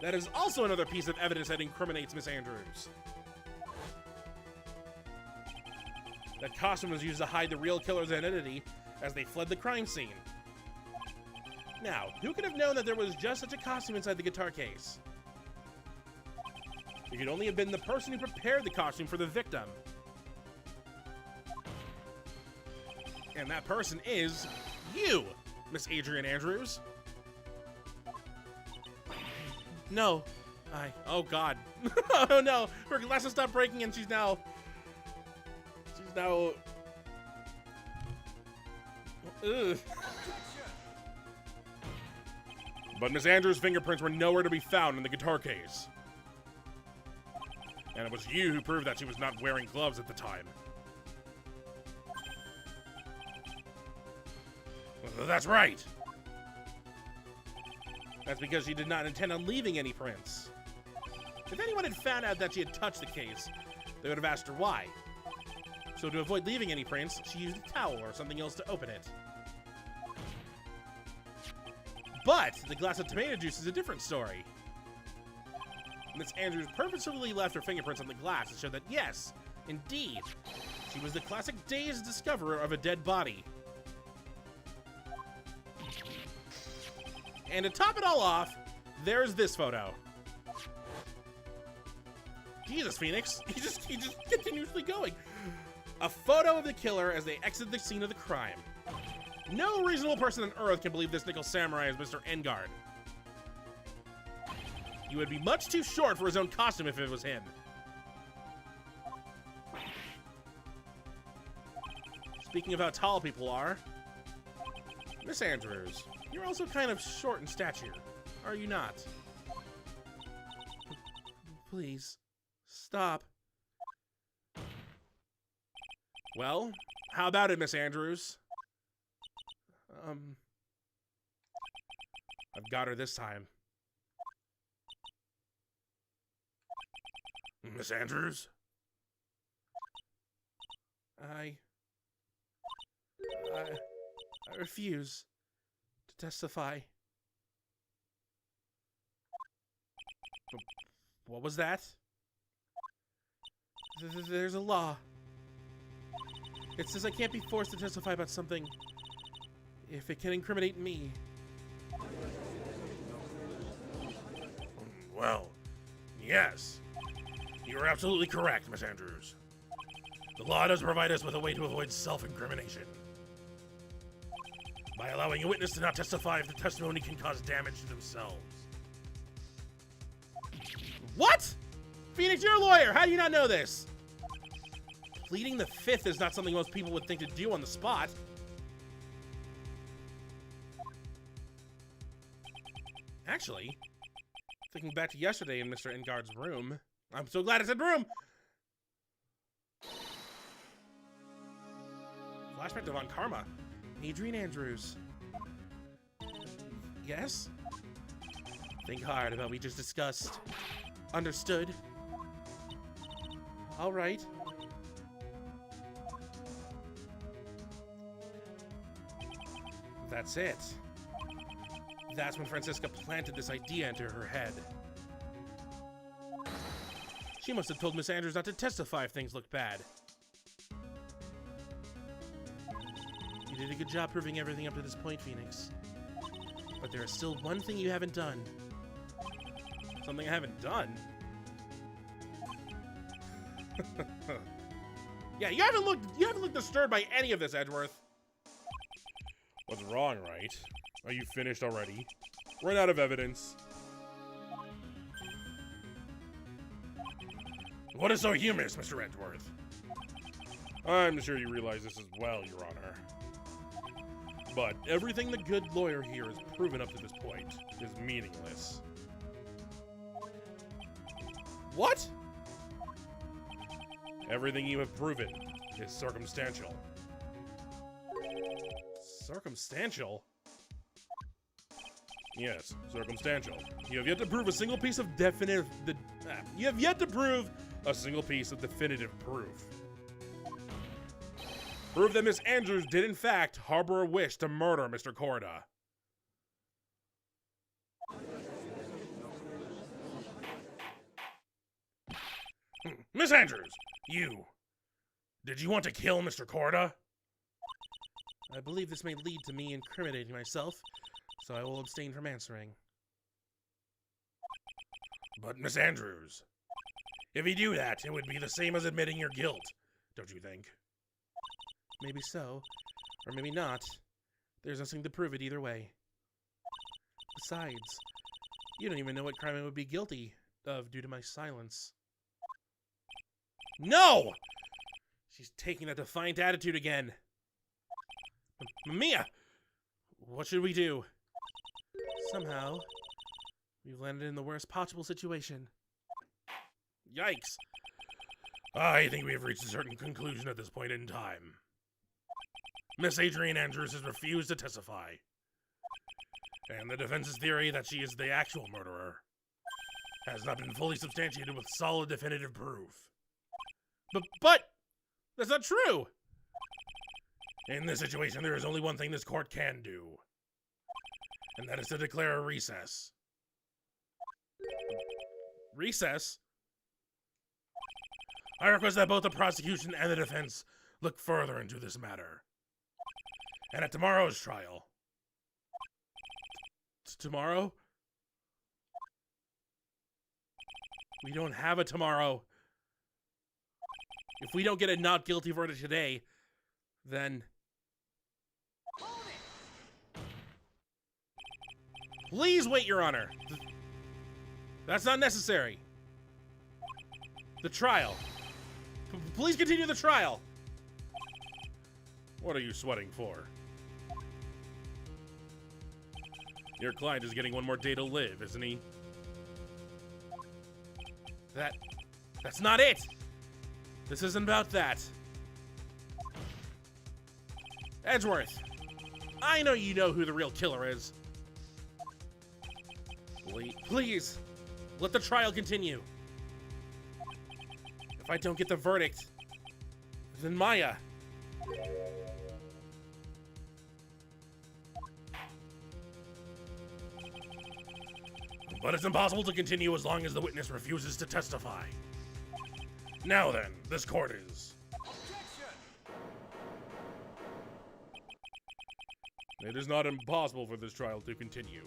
That is also another piece of evidence that incriminates Miss Andrews. That costume was used to hide the real killer's identity as they fled the crime scene. Now, who could have known that there was just such a costume inside the guitar case? It could only have been the person who prepared the costume for the victim. And that person is you, Miss Adrian Andrews. No, oh God. Oh no, her glasses stopped breaking and she's now, ugh. But Miss Andrews' fingerprints were nowhere to be found in the guitar case. And it was you who proved that she was not wearing gloves at the time. That's right. That's because she did not intend on leaving any prints. If anyone had found out that she had touched the case, they would have asked her why. So to avoid leaving any prints, she used a towel or something else to open it. But the glass of tomato juice is a different story. Miss Andrews purposefully left her fingerprints on the glass to show that, yes, indeed, she was the classic dazed discoverer of a dead body. And to top it all off, there's this photo. Jesus, Phoenix, he just continuously going. A photo of the killer as they exit the scene of the crime. No reasonable person on Earth can believe this nickel samurai is Mr. Engard. He would be much too short for his own costume if it was him. Speaking of how tall people are, Miss Andrews, you're also kind of short in stature, are you not? Please, stop. Well, how about it, Miss Andrews? I've got her this time. Miss Andrews? I refuse to testify. What was that? There's a law. It says I can't be forced to testify about something if it can incriminate me. Well, yes. You are absolutely correct, Miss Andrews. The law does provide us with a way to avoid self-incrimination. By allowing a witness to not testify if the testimony can cause damage to themselves. What? Phoenix, you're a lawyer. How do you not know this? Pleading the fifth is not something most people would think to do on the spot. Actually, thinking back to yesterday in Mr. Engard's room, I'm so glad I said room! Flashback to Von Karma. Adrian Andrews. Yes? Think hard about what we just discussed. Understood. Alright. That's it. That's when Francisca planted this idea into her head. She must have told Miss Andrews not to testify if things looked bad. You did a good job proving everything up to this point, Phoenix. But there is still one thing you haven't done. Something I haven't done? Yeah, you haven't looked disturbed by any of this, Edgeworth. What's wrong, Wright? Are you finished already? Run out of evidence. What is so humorous, Mr. Edgeworth? I'm sure you realize this as well, Your Honor. But everything the good lawyer here has proven up to this point is meaningless. What? Everything you have proven is circumstantial. Circumstantial? Yes, circumstantial. You have yet to prove a single piece of definitive proof. Prove that Miss Andrews did in fact harbor a wish to murder Mr. Korda. Miss Andrews, did you want to kill Mr. Korda? I believe this may lead to me incriminating myself, so I will abstain from answering. But Miss Andrews, if you do that, it would be the same as admitting your guilt, don't you think? Maybe so, or maybe not. There's nothing to prove it either way. Besides, you don't even know what crime I would be guilty of due to my silence. No! She's taking that defiant attitude again. Mia! What should we do? Somehow, we've landed in the worst possible situation. Yikes. I think we have reached a certain conclusion at this point in time. Miss Adrian Andrews has refused to testify. And the defense's theory that she is the actual murderer has not been fully substantiated with solid definitive proof. But that's not true! In this situation, there is only one thing this court can do. And that is to declare a recess. Recess? I request that both the prosecution and the defense look further into this matter. And at tomorrow's trial... Tomorrow? We don't have a tomorrow. If we don't get a not guilty verdict today, then... Please wait, Your Honor. That's not necessary. The trial. Please continue the trial. What are you sweating for? Your client is getting one more day to live, isn't he? That's not it. This isn't about that. Edgeworth, I know you know who the real killer is. Please, let the trial continue. If I don't get the verdict, then Maya. But it's impossible to continue as long as the witness refuses to testify. Now then, this court is... It is not impossible for this trial to continue.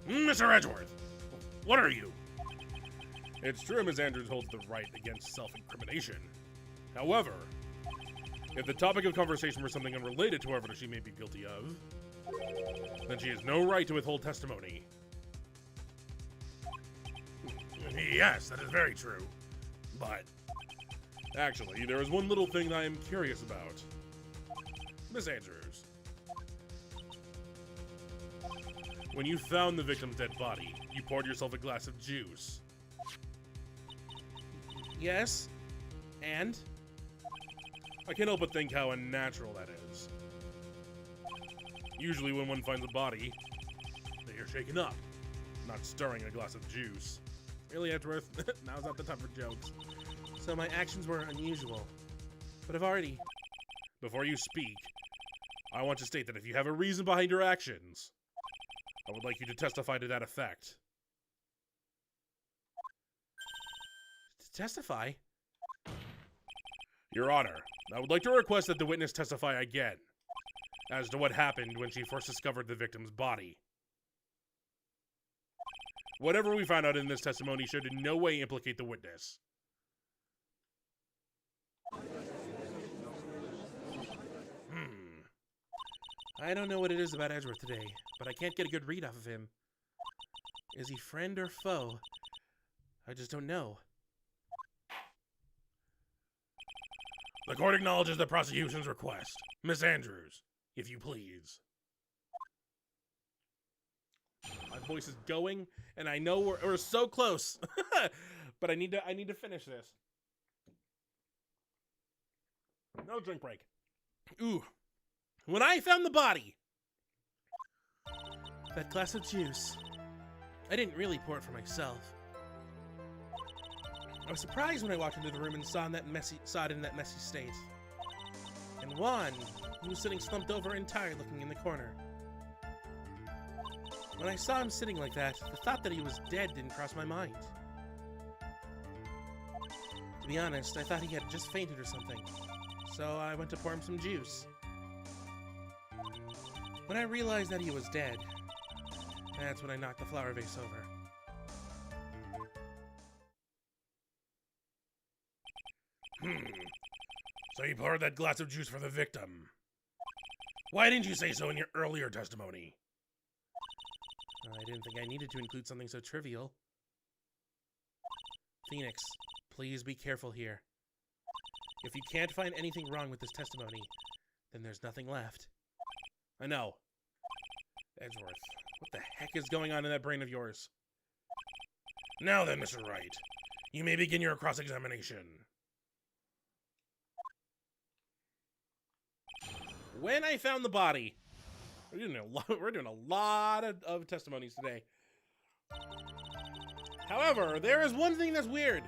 Mr. Edgeworth, what are you? It's true Ms. Andrews holds the right against self-incrimination. However, if the topic of conversation were something unrelated to whatever she may be guilty of, then she has no right to withhold testimony. Yes, that is very true. But... Actually, there is one little thing I am curious about. Miss Andrews, When you found the victim's dead body, you poured yourself a glass of juice. Yes? And? I can't help but think how unnatural that is. Usually when one finds a body, they are shaken up, not stirring a glass of juice. Really, Edgeworth? Now's not the time for jokes. So my actions were unusual. But I've already... Before you speak, I want to state that if you have a reason behind your actions, I would like you to testify to that effect. To testify? Your Honor, I would like to request that the witness testify again as to what happened when she first discovered the victim's body. Whatever we found out in this testimony should in no way implicate the witness. I don't know what it is about Edgeworth today, but I can't get a good read off of him. Is he friend or foe? I just don't know. The court acknowledges the prosecution's request. Miss Andrews, if you please. My voice is going, and I know we're so close, but I need to finish this. No drink break. Ooh. When I found the body, that glass of juice, I didn't really pour it for myself. I was surprised when I walked into the room and saw it in that messy state. And Juan, he was sitting slumped over and tired, looking in the corner. When I saw him sitting like that, the thought that he was dead didn't cross my mind. To be honest, I thought he had just fainted or something, so I went to pour him some juice. When I realized that he was dead, that's when I knocked the flower vase over. So you poured that glass of juice for the victim. Why didn't you say so in your earlier testimony? I didn't think I needed to include something so trivial. Phoenix, please be careful here. If you can't find anything wrong with this testimony, then there's nothing left. I know. Edgeworth, what the heck is going on in that brain of yours? Now then, Mr. Wright, you may begin your cross-examination. When I found the body, we're doing a lot of testimonies today. However, there is one thing that's weird.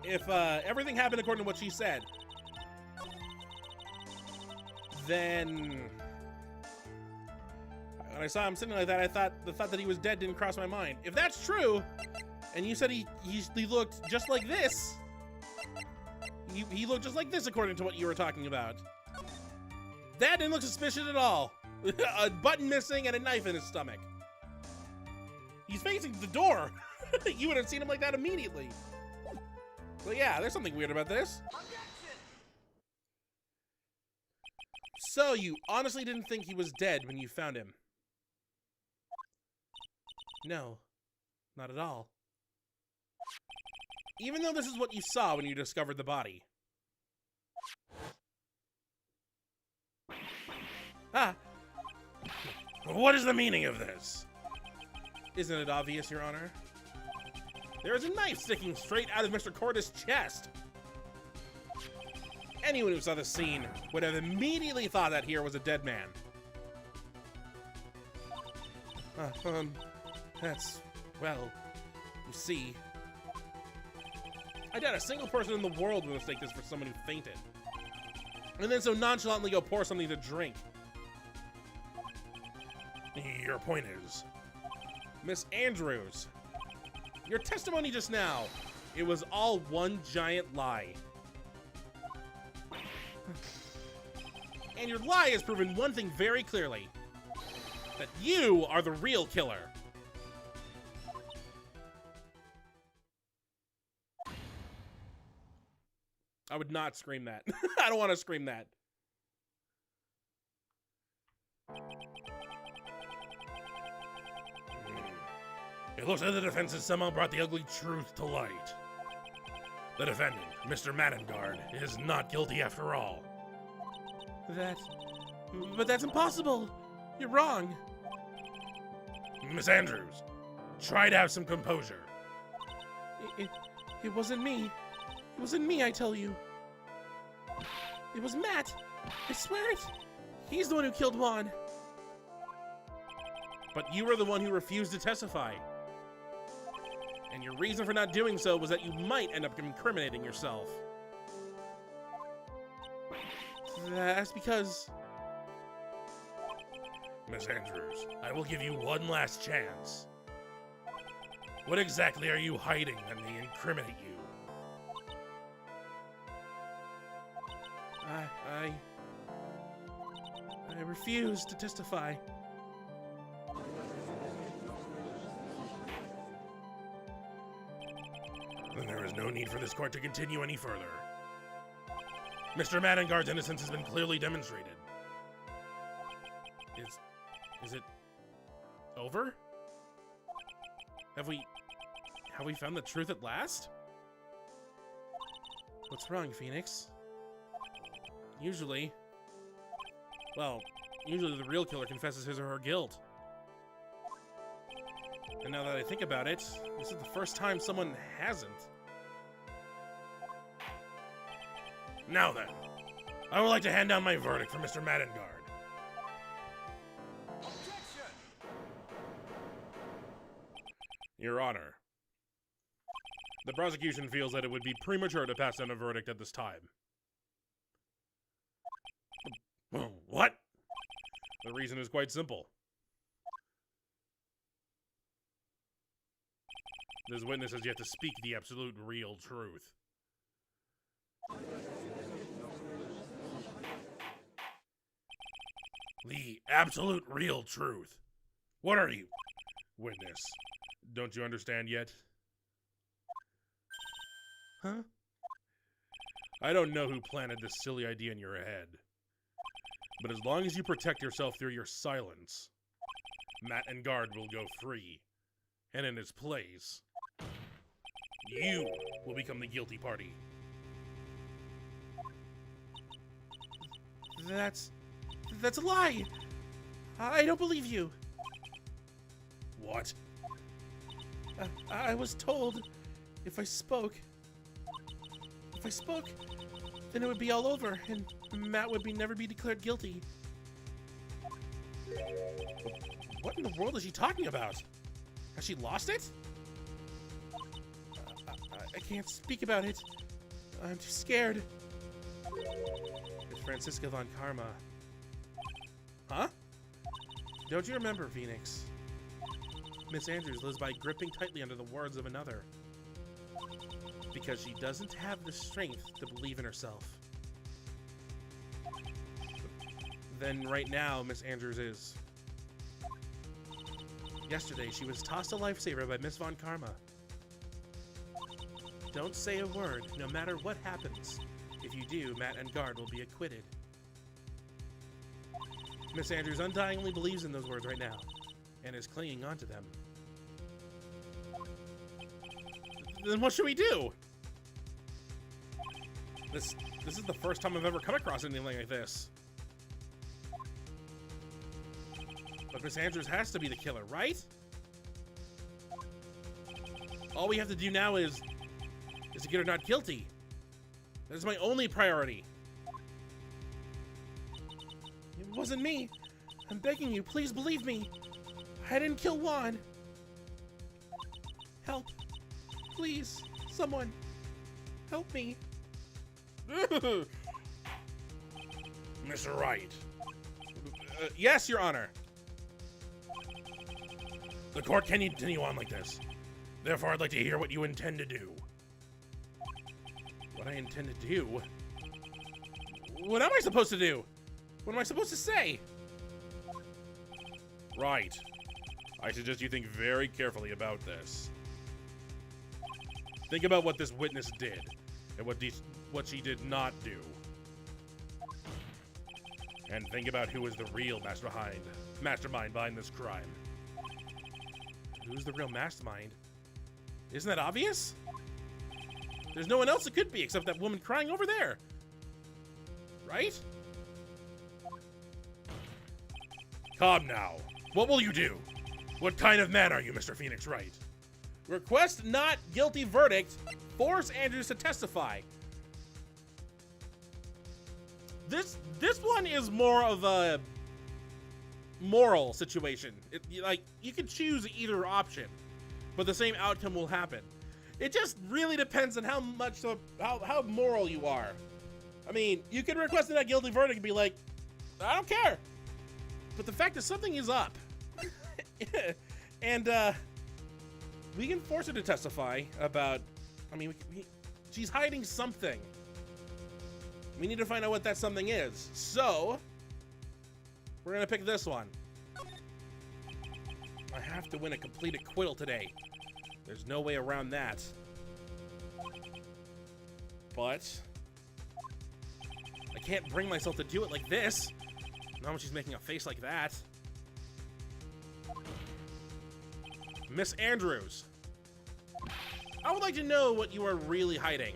If everything happened according to what she said, then when I saw him sitting like that, the thought that he was dead didn't cross my mind. If that's true, and you said he looked just like this, he looked just like this according to what you were talking about. That didn't look suspicious at all. A button missing and a knife in his stomach. He's facing the door. You would have seen him like that immediately. But yeah, there's something weird about this. So you honestly didn't think he was dead when you found him? No, not at all. Even though this is what you saw when you discovered the body. Ah! What is the meaning of this? Isn't it obvious, Your Honor? There is a knife sticking straight out of Mr. Corda's chest. Anyone who saw the scene would have immediately thought that here was a dead man. That's, well, you see, I doubt a single person in the world would mistake this for someone who fainted. And then so nonchalantly go pour something to drink. Your point is? Miss Andrews, your testimony just now, it was all one giant lie. And your lie has proven one thing very clearly. That you are the real killer. I would not scream that. I don't want to scream that. It looks like the defense has somehow brought the ugly truth to light. The defendant, Mr. Madengard, is not guilty after all. But that's impossible. You're wrong. Miss Andrews, try to have some composure. It wasn't me. It wasn't me, I tell you. It was Matt. I swear it. He's the one who killed Juan. But you were the one who refused to testify. And your reason for not doing so was that you might end up incriminating yourself. That's because... Miss Andrews, I will give you one last chance. What exactly are you hiding that may incriminate you? I refuse to testify. Then there is no need for this court to continue any further. Mr. Maddenguard's innocence has been clearly demonstrated. Is it over? Have we found the truth at last? What's wrong, Phoenix? Usually the real killer confesses his or her guilt. And now that I think about it, this is the first time someone hasn't. Now then, I would like to hand down my verdict for Mr. Maddengard. Your Honor, the prosecution feels that it would be premature to pass down a verdict at this time. What? The reason is quite simple. This witness has yet to speak the absolute real truth. The absolute real truth. What are you, witness? Don't you understand yet? Huh? I don't know who planted this silly idea in your head. But as long as you protect yourself through your silence, Matt and Guard will go free. And in its place, you will become the guilty party. That's a lie! I don't believe you. What? I was told if I spoke, then it would be all over, and Matt would never be declared guilty. What in the world is she talking about? Has she lost it? I can't speak about it. I'm too scared. It's Francisca von Karma. Huh? Don't you remember, Phoenix? Miss Andrews lives by gripping tightly under the words of another. Because she doesn't have the strength to believe in herself. Then right now, Miss Andrews is. Yesterday, she was tossed a lifesaver by Miss Von Karma. Don't say a word, no matter what happens. If you do, Matt and Guard will be acquitted. Miss Andrews undyingly believes in those words right now, and is clinging onto them. Then what should we do? This is the first time I've ever come across anything like this. But Miss Andrews has to be the killer, right? All we have to do now is to get her not guilty. That is my only priority. It wasn't me. I'm begging you, please believe me. I didn't kill Juan. Help. Please, someone. Help me. Mr. Wright. Yes, Your Honor. The court can continue on like this. Therefore, I'd like to hear what you intend to do. What I intend to do? What am I supposed to do? What am I supposed to say? Right. I suggest you think very carefully about this. Think about what this witness did, and what she did not do. And think about who is the real mastermind behind this crime. Who's the real mastermind? Isn't that obvious? There's no one else it could be except that woman crying over there. Right? Calm now. What will you do? What kind of man are you, Mr. Phoenix Wright? Request not guilty verdict. Force Andrews to testify. This one is more of a moral situation. Like, you can choose either option, but the same outcome will happen. It just really depends on how moral you are. I mean, you can request a not guilty verdict and be like, I don't care. But the fact is something is up. And we can force her to testify about, I mean, she's hiding something. We need to find out what that something is. So, we're gonna pick this one. I have to win a complete acquittal today. There's no way around that. But I can't bring myself to do it like this. Not when she's making a face like that. Miss Andrews, I would like to know what you are really hiding.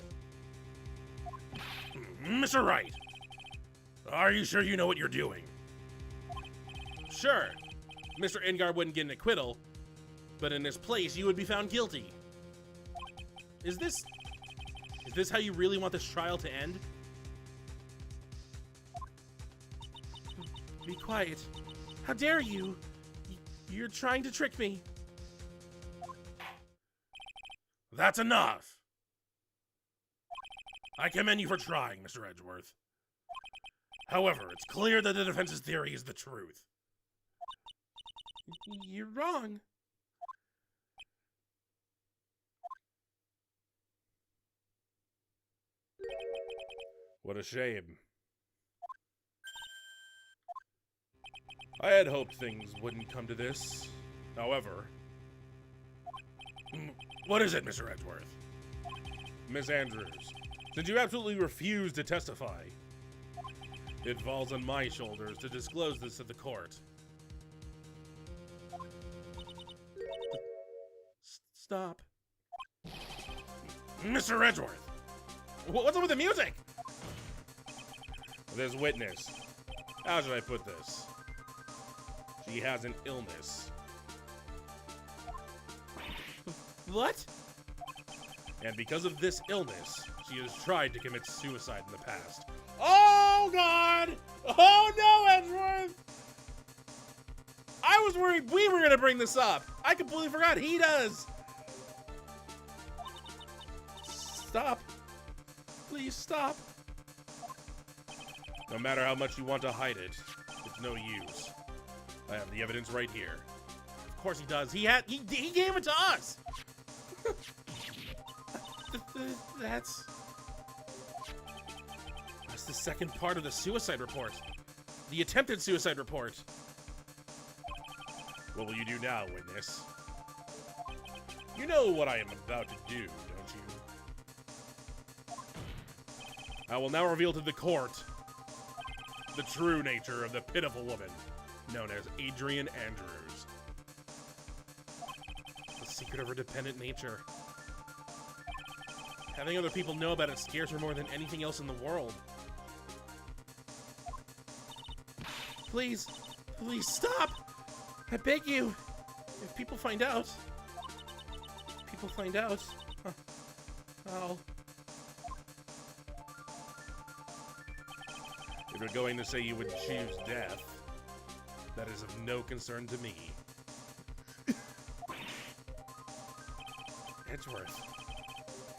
Mr. Wright, are you sure you know what you're doing? Sure, Mr. Engar wouldn't get an acquittal, but in his place, you would be found guilty. Is this how you really want this trial to end? Be quiet. How dare you? You're trying to trick me. That's enough. I commend you for trying, Mr. Edgeworth. However, it's clear that the defense's theory is the truth. You're wrong. What a shame. I had hoped things wouldn't come to this. However... What is it, Mr. Edgeworth? Miss Andrews, since you absolutely refuse to testify, it falls on my shoulders to disclose this to the court. Stop. Mr. Edgeworth! What's up with the music? This witness, how should I put this? She has an illness. What? And because of this illness, she has tried to commit suicide in the past. Oh, God! Oh, no, Edgeworth! I was worried we were going to bring this up. I completely forgot he does. Stop. Please stop. No matter how much you want to hide it, it's no use. I have the evidence right here. Of course he does. He gave it to us. That's the second part of the suicide report. The attempted suicide report. What will you do now, witness? You know what I am about to do, don't you? I will now reveal to the court the true nature of the pitiful woman known as Adrian Andrews. The secret of her dependent nature. Having other people know about it scares her more than anything else in the world. Please, please stop! I beg you! If people find out... Oh. If you're going to say you would choose death, that is of no concern to me. Edgeworth,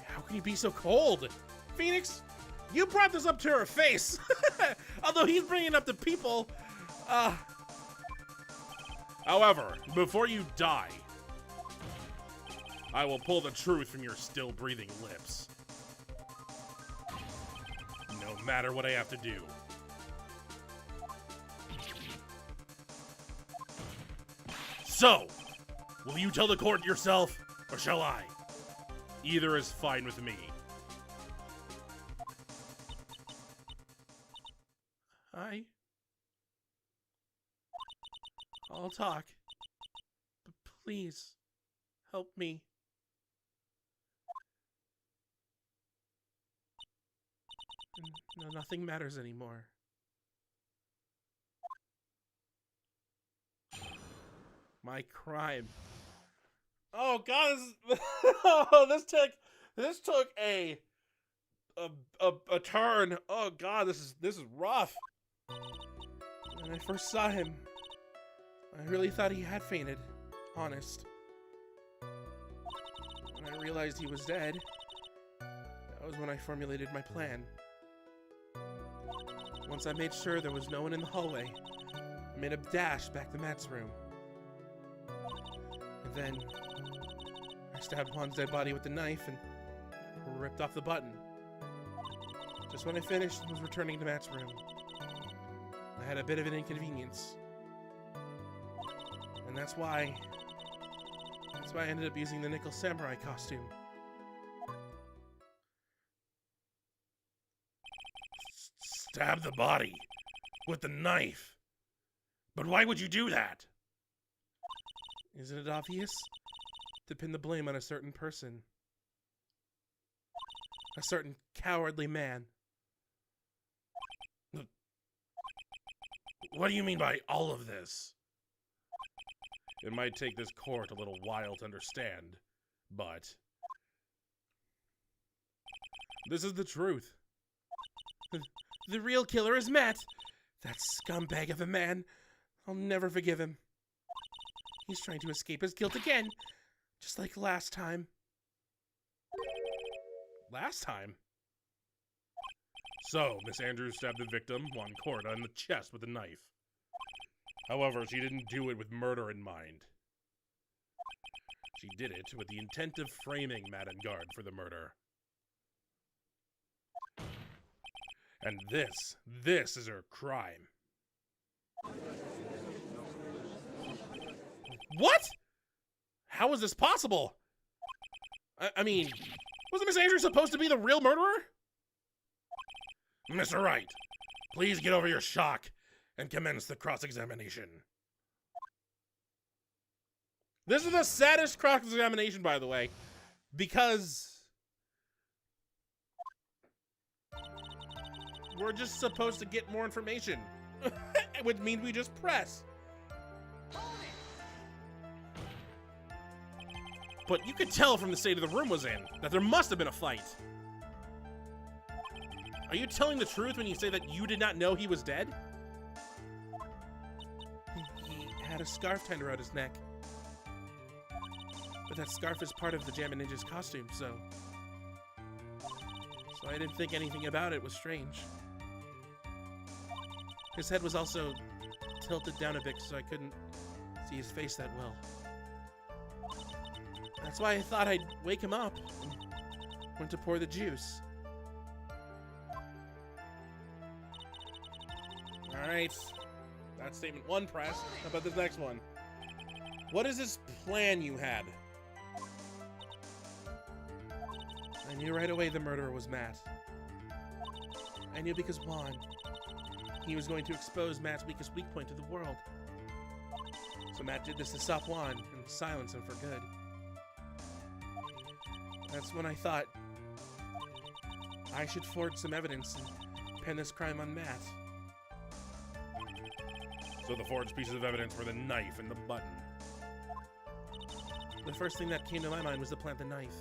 how can you be so cold? Phoenix, you brought this up to her face! Although he's bringing it up to people. However, before you die, I will pull the truth from your still breathing lips. No matter what I have to do. So, will you tell the court yourself, or shall I? Either is fine with me. I'll talk. But please, help me. No, nothing matters anymore. my crime. Oh God, oh, this took a turn. Oh God, this is rough. When I first saw him, I really thought he had fainted. Honest. When I realized he was dead, that was when I formulated my plan. Once I made sure there was no one in the hallway, I made a dash back to Matt's room. And then I stabbed Juan's dead body with the knife and ripped off the button. Just when I finished and was returning to Matt's room, I had a bit of an inconvenience. And that's why I ended up using the Nickel Samurai costume. Stab the body with the knife. But why would you do that? Isn't it obvious? To pin the blame on a certain person. A certain cowardly man. What do you mean by all of this? It might take this court a little while to understand, but this is the truth. The real killer is Matt. That scumbag of a man. I'll never forgive him. He's trying to escape his guilt again, just like last time. Last time? So, Miss Andrews stabbed the victim, Juan Corda, in the chest with a knife. However, she didn't do it with murder in mind. She did it with the intent of framing Matt and Guard for the murder. And this is her crime. What? How is this possible? I mean, wasn't Miss Andrews supposed to be the real murderer? Mr. Wright, please get over your shock and commence the cross-examination. This is the saddest cross-examination, by the way, because we're just supposed to get more information, which means we just press. But you could tell from the state of the room was in that there must have been a fight. Are you telling the truth when you say that you did not know he was dead? He had a scarf tied around his neck. But that scarf is part of the Jammin' Ninja's costume, so I didn't think anything about it was strange. His head was also tilted down a bit so I couldn't see his face that well. That's why I thought I'd wake him up and went to pour the juice. Alright, that's statement one pressed. How about this next one? What is this plan you had? I knew right away the murderer was Matt. I knew because Juan, he was going to expose Matt's weakest weak point to the world. So Matt did this to stop Juan and silence him for good. That's when I thought I should forge some evidence and pin this crime on Matt. So the forged pieces of evidence were the knife and the button. The first thing that came to my mind was to plant the knife.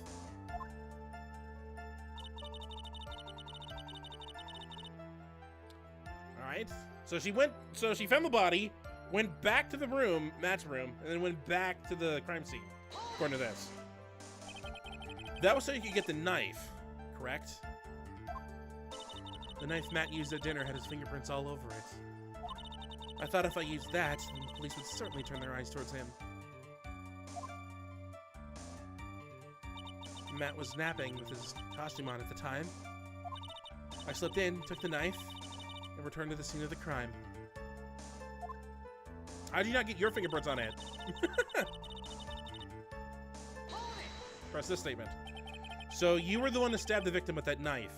Alright, so she found the body, went back to the room, Matt's room, and then went back to the crime scene, according to this. That was so you could get the knife, correct? The knife Matt used at dinner had his fingerprints all over it. I thought if I used that, then the police would certainly turn their eyes towards him. Matt was napping with his costume on at the time. I slipped in, took the knife, and returned to the scene of the crime. How did you not get your fingerprints on it? Press this statement. So you were the one to stab the victim with that knife.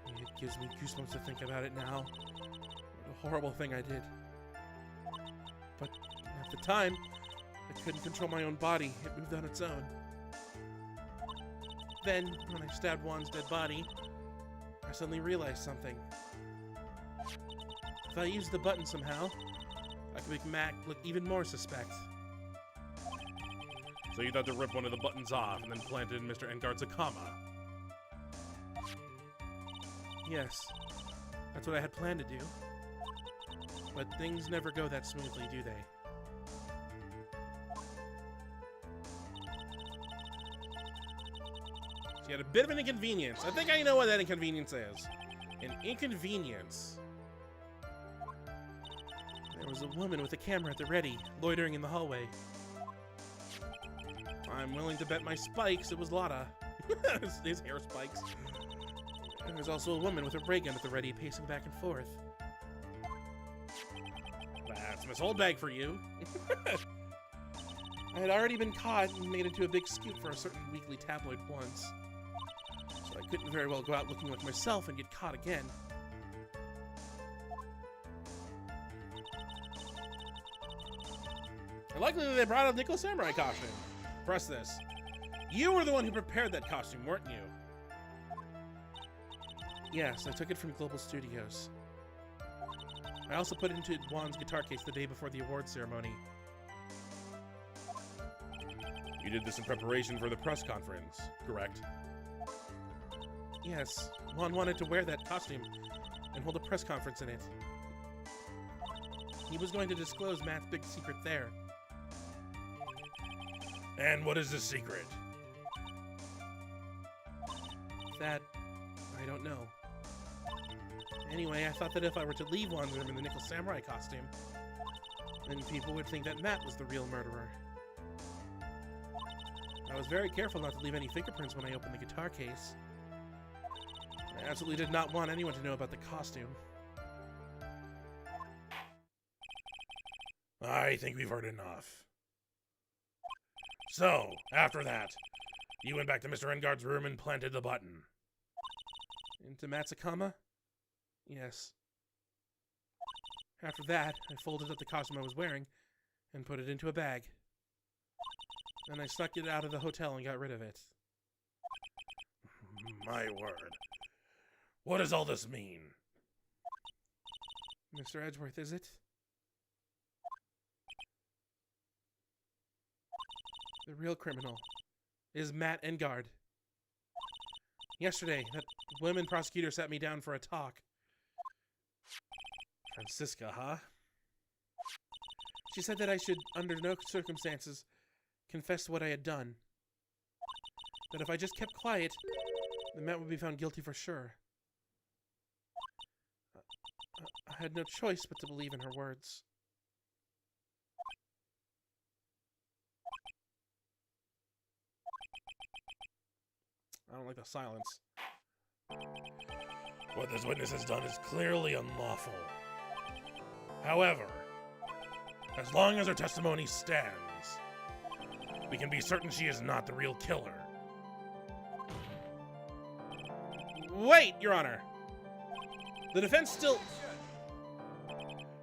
It gives me goosebumps to think about it now. What a horrible thing I did. But at the time, I couldn't control my own body. It moved on its own. Then, when I stabbed Juan's dead body, I suddenly realized something. If I used the button somehow, That could make Mac look even more suspect. So you thought to rip one of the buttons off and then plant it in Mr. Engart's Akama? Yes, that's what I had planned to do. But things never go that smoothly, do they? She had a bit of an inconvenience. I think I know what that inconvenience is. An inconvenience. There was a woman with a camera at the ready, loitering in the hallway. I'm willing to bet my spikes it was Lotta. his hair spikes. And there's also a woman with a ray gun at the ready, pacing back and forth. That's Miss Oldbag for you. I had already been caught and made into a big scoop for a certain weekly tabloid once. So I couldn't very well go out looking like myself and get caught again. And luckily they brought out Nickel Samurai costume. Press this. You were the one who prepared that costume, weren't you? Yes, I took it from Global Studios. I also put it into Juan's guitar case the day before the award ceremony. You did this in preparation for the press conference, correct? Yes, Juan wanted to wear that costume and hold a press conference in it. He was going to disclose Matt's big secret there. And what is the secret? That, I don't know. Anyway, I thought that if I were to leave Juan's room in the Nickel Samurai costume, then people would think that Matt was the real murderer. I was very careful not to leave any fingerprints when I opened the guitar case. I absolutely did not want anyone to know about the costume. I think we've heard enough. So, after that, you went back to Mr. Engart's room and planted the button. Into Matt's Akama? Yes. After that, I folded up the costume I was wearing and put it into a bag. Then I snuck it out of the hotel and got rid of it. My word. What does all this mean? Mr. Edgeworth, is it? The real criminal is Matt Engard. Yesterday, that women prosecutor sat me down for a talk. Francisca, huh? She said that I should, under no circumstances, confess what I had done. That if I just kept quiet, then Matt would be found guilty for sure. I had no choice but to believe in her words. I don't like the silence. What this witness has done is clearly unlawful. However, as long as her testimony stands, we can be certain she is not the real killer. Wait, Your Honor! The defense still...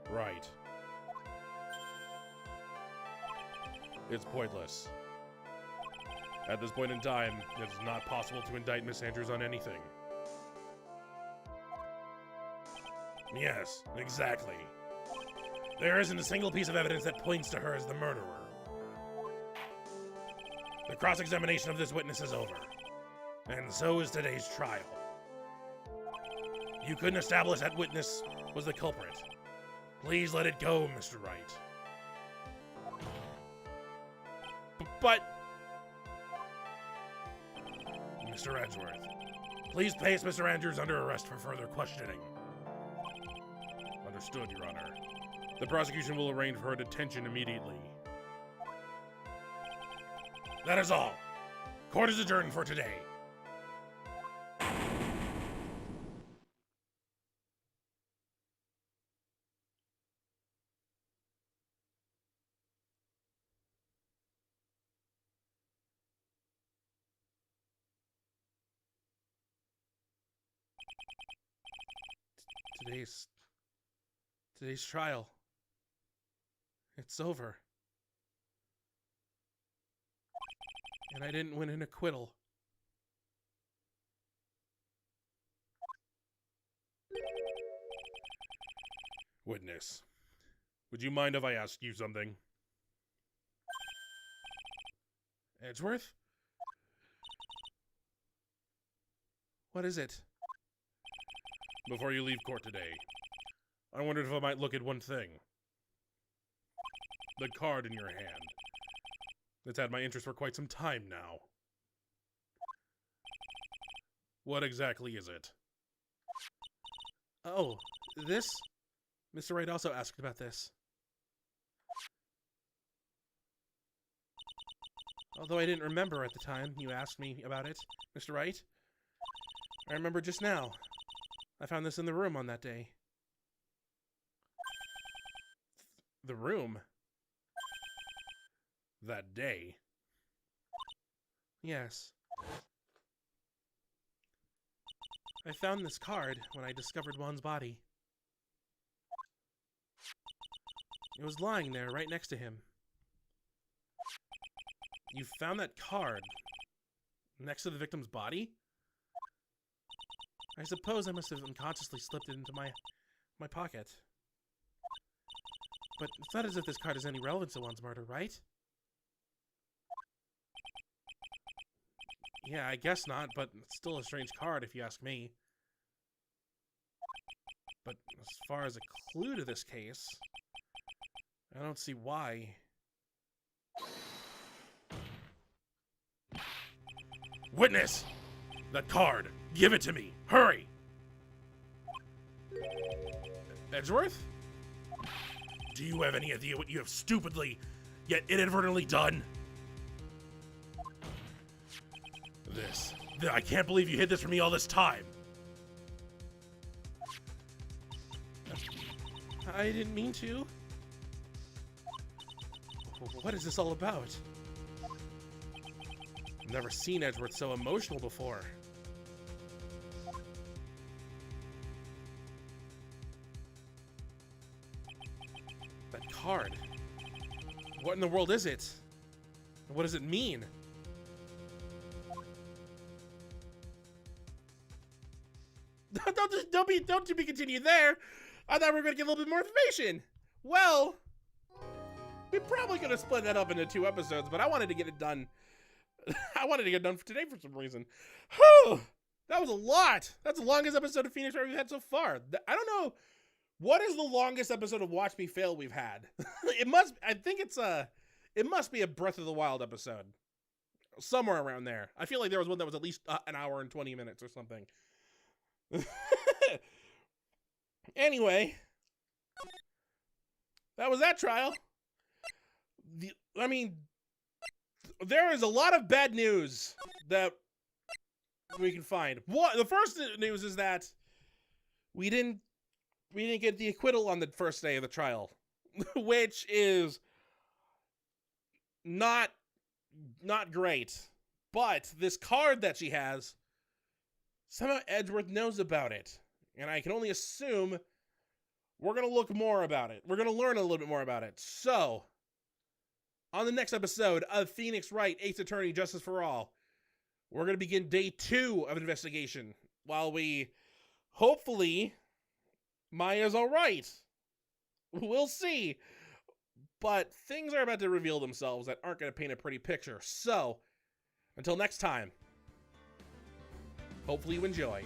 Right. It's pointless. At this point in time, it is not possible to indict Miss Andrews on anything. Yes, exactly. There isn't a single piece of evidence that points to her as the murderer. The cross-examination of this witness is over, and so is today's trial. You couldn't establish that witness was the culprit. Please let it go, Mr. Wright. But... Mr. Edgeworth, please place Mr. Andrews under arrest for further questioning. Understood, Your Honor. The prosecution will arrange for her detention immediately. That is all. Court is adjourned for today. Today's trial. It's over. And I didn't win an acquittal. Witness, Would you mind if I ask you something? Edgeworth? What is it? Before you leave court today, I wondered if I might look at one thing. The card in your hand. It's had my interest for quite some time now. What exactly is it? Oh, this? Mr. Wright also asked about this. Although I didn't remember at the time you asked me about it, Mr. Wright. I remember just now. I found this in the room on that day. The room? That day? Yes. I found this card when I discovered Juan's body. It was lying there right next to him. You found that card next to the victim's body? I suppose I must have unconsciously slipped it into my pocket. But it's not as if this card has any relevance to Juan's murder, right? Yeah, I guess not, but it's still a strange card if you ask me. But as far as a clue to this case, I don't see why. Witness! That card! Give it to me! Hurry! Edgeworth? Do you have any idea what you have stupidly, yet inadvertently done? I can't believe you hid this from me all this time. I didn't mean to. What is this all about? I've never seen Edgeworth so emotional before. That card. What in the world is it? What does it mean? Don't to be continued there. I thought we were gonna get a little bit more information. Well, we probably could have split that up into 2 episodes, but I wanted to get it done. I wanted to get it done for today for some reason. Whew, that was a lot. That's the longest episode of Phoenix Wright we've had so far. I don't know. What is the longest episode of Watch Me Fail we've had? It must be a Breath of the Wild episode. Somewhere around there. I feel like there was one that was at least an hour and 20 minutes or something. Anyway, that was that trial. There is a lot of bad news that we can find. The first news is that we didn't get the acquittal on the first day of the trial, which is not great. But this card that she has, somehow Edgeworth knows about it. And I can only assume we're going to look more about it. We're going to learn a little bit more about it. So, on the next episode of Phoenix Wright, Ace Attorney, Justice for All, we're going to begin day 2 of investigation. While we, hopefully, Maya's all right. We'll see. But things are about to reveal themselves that aren't going to paint a pretty picture. So, until next time, hopefully you enjoy.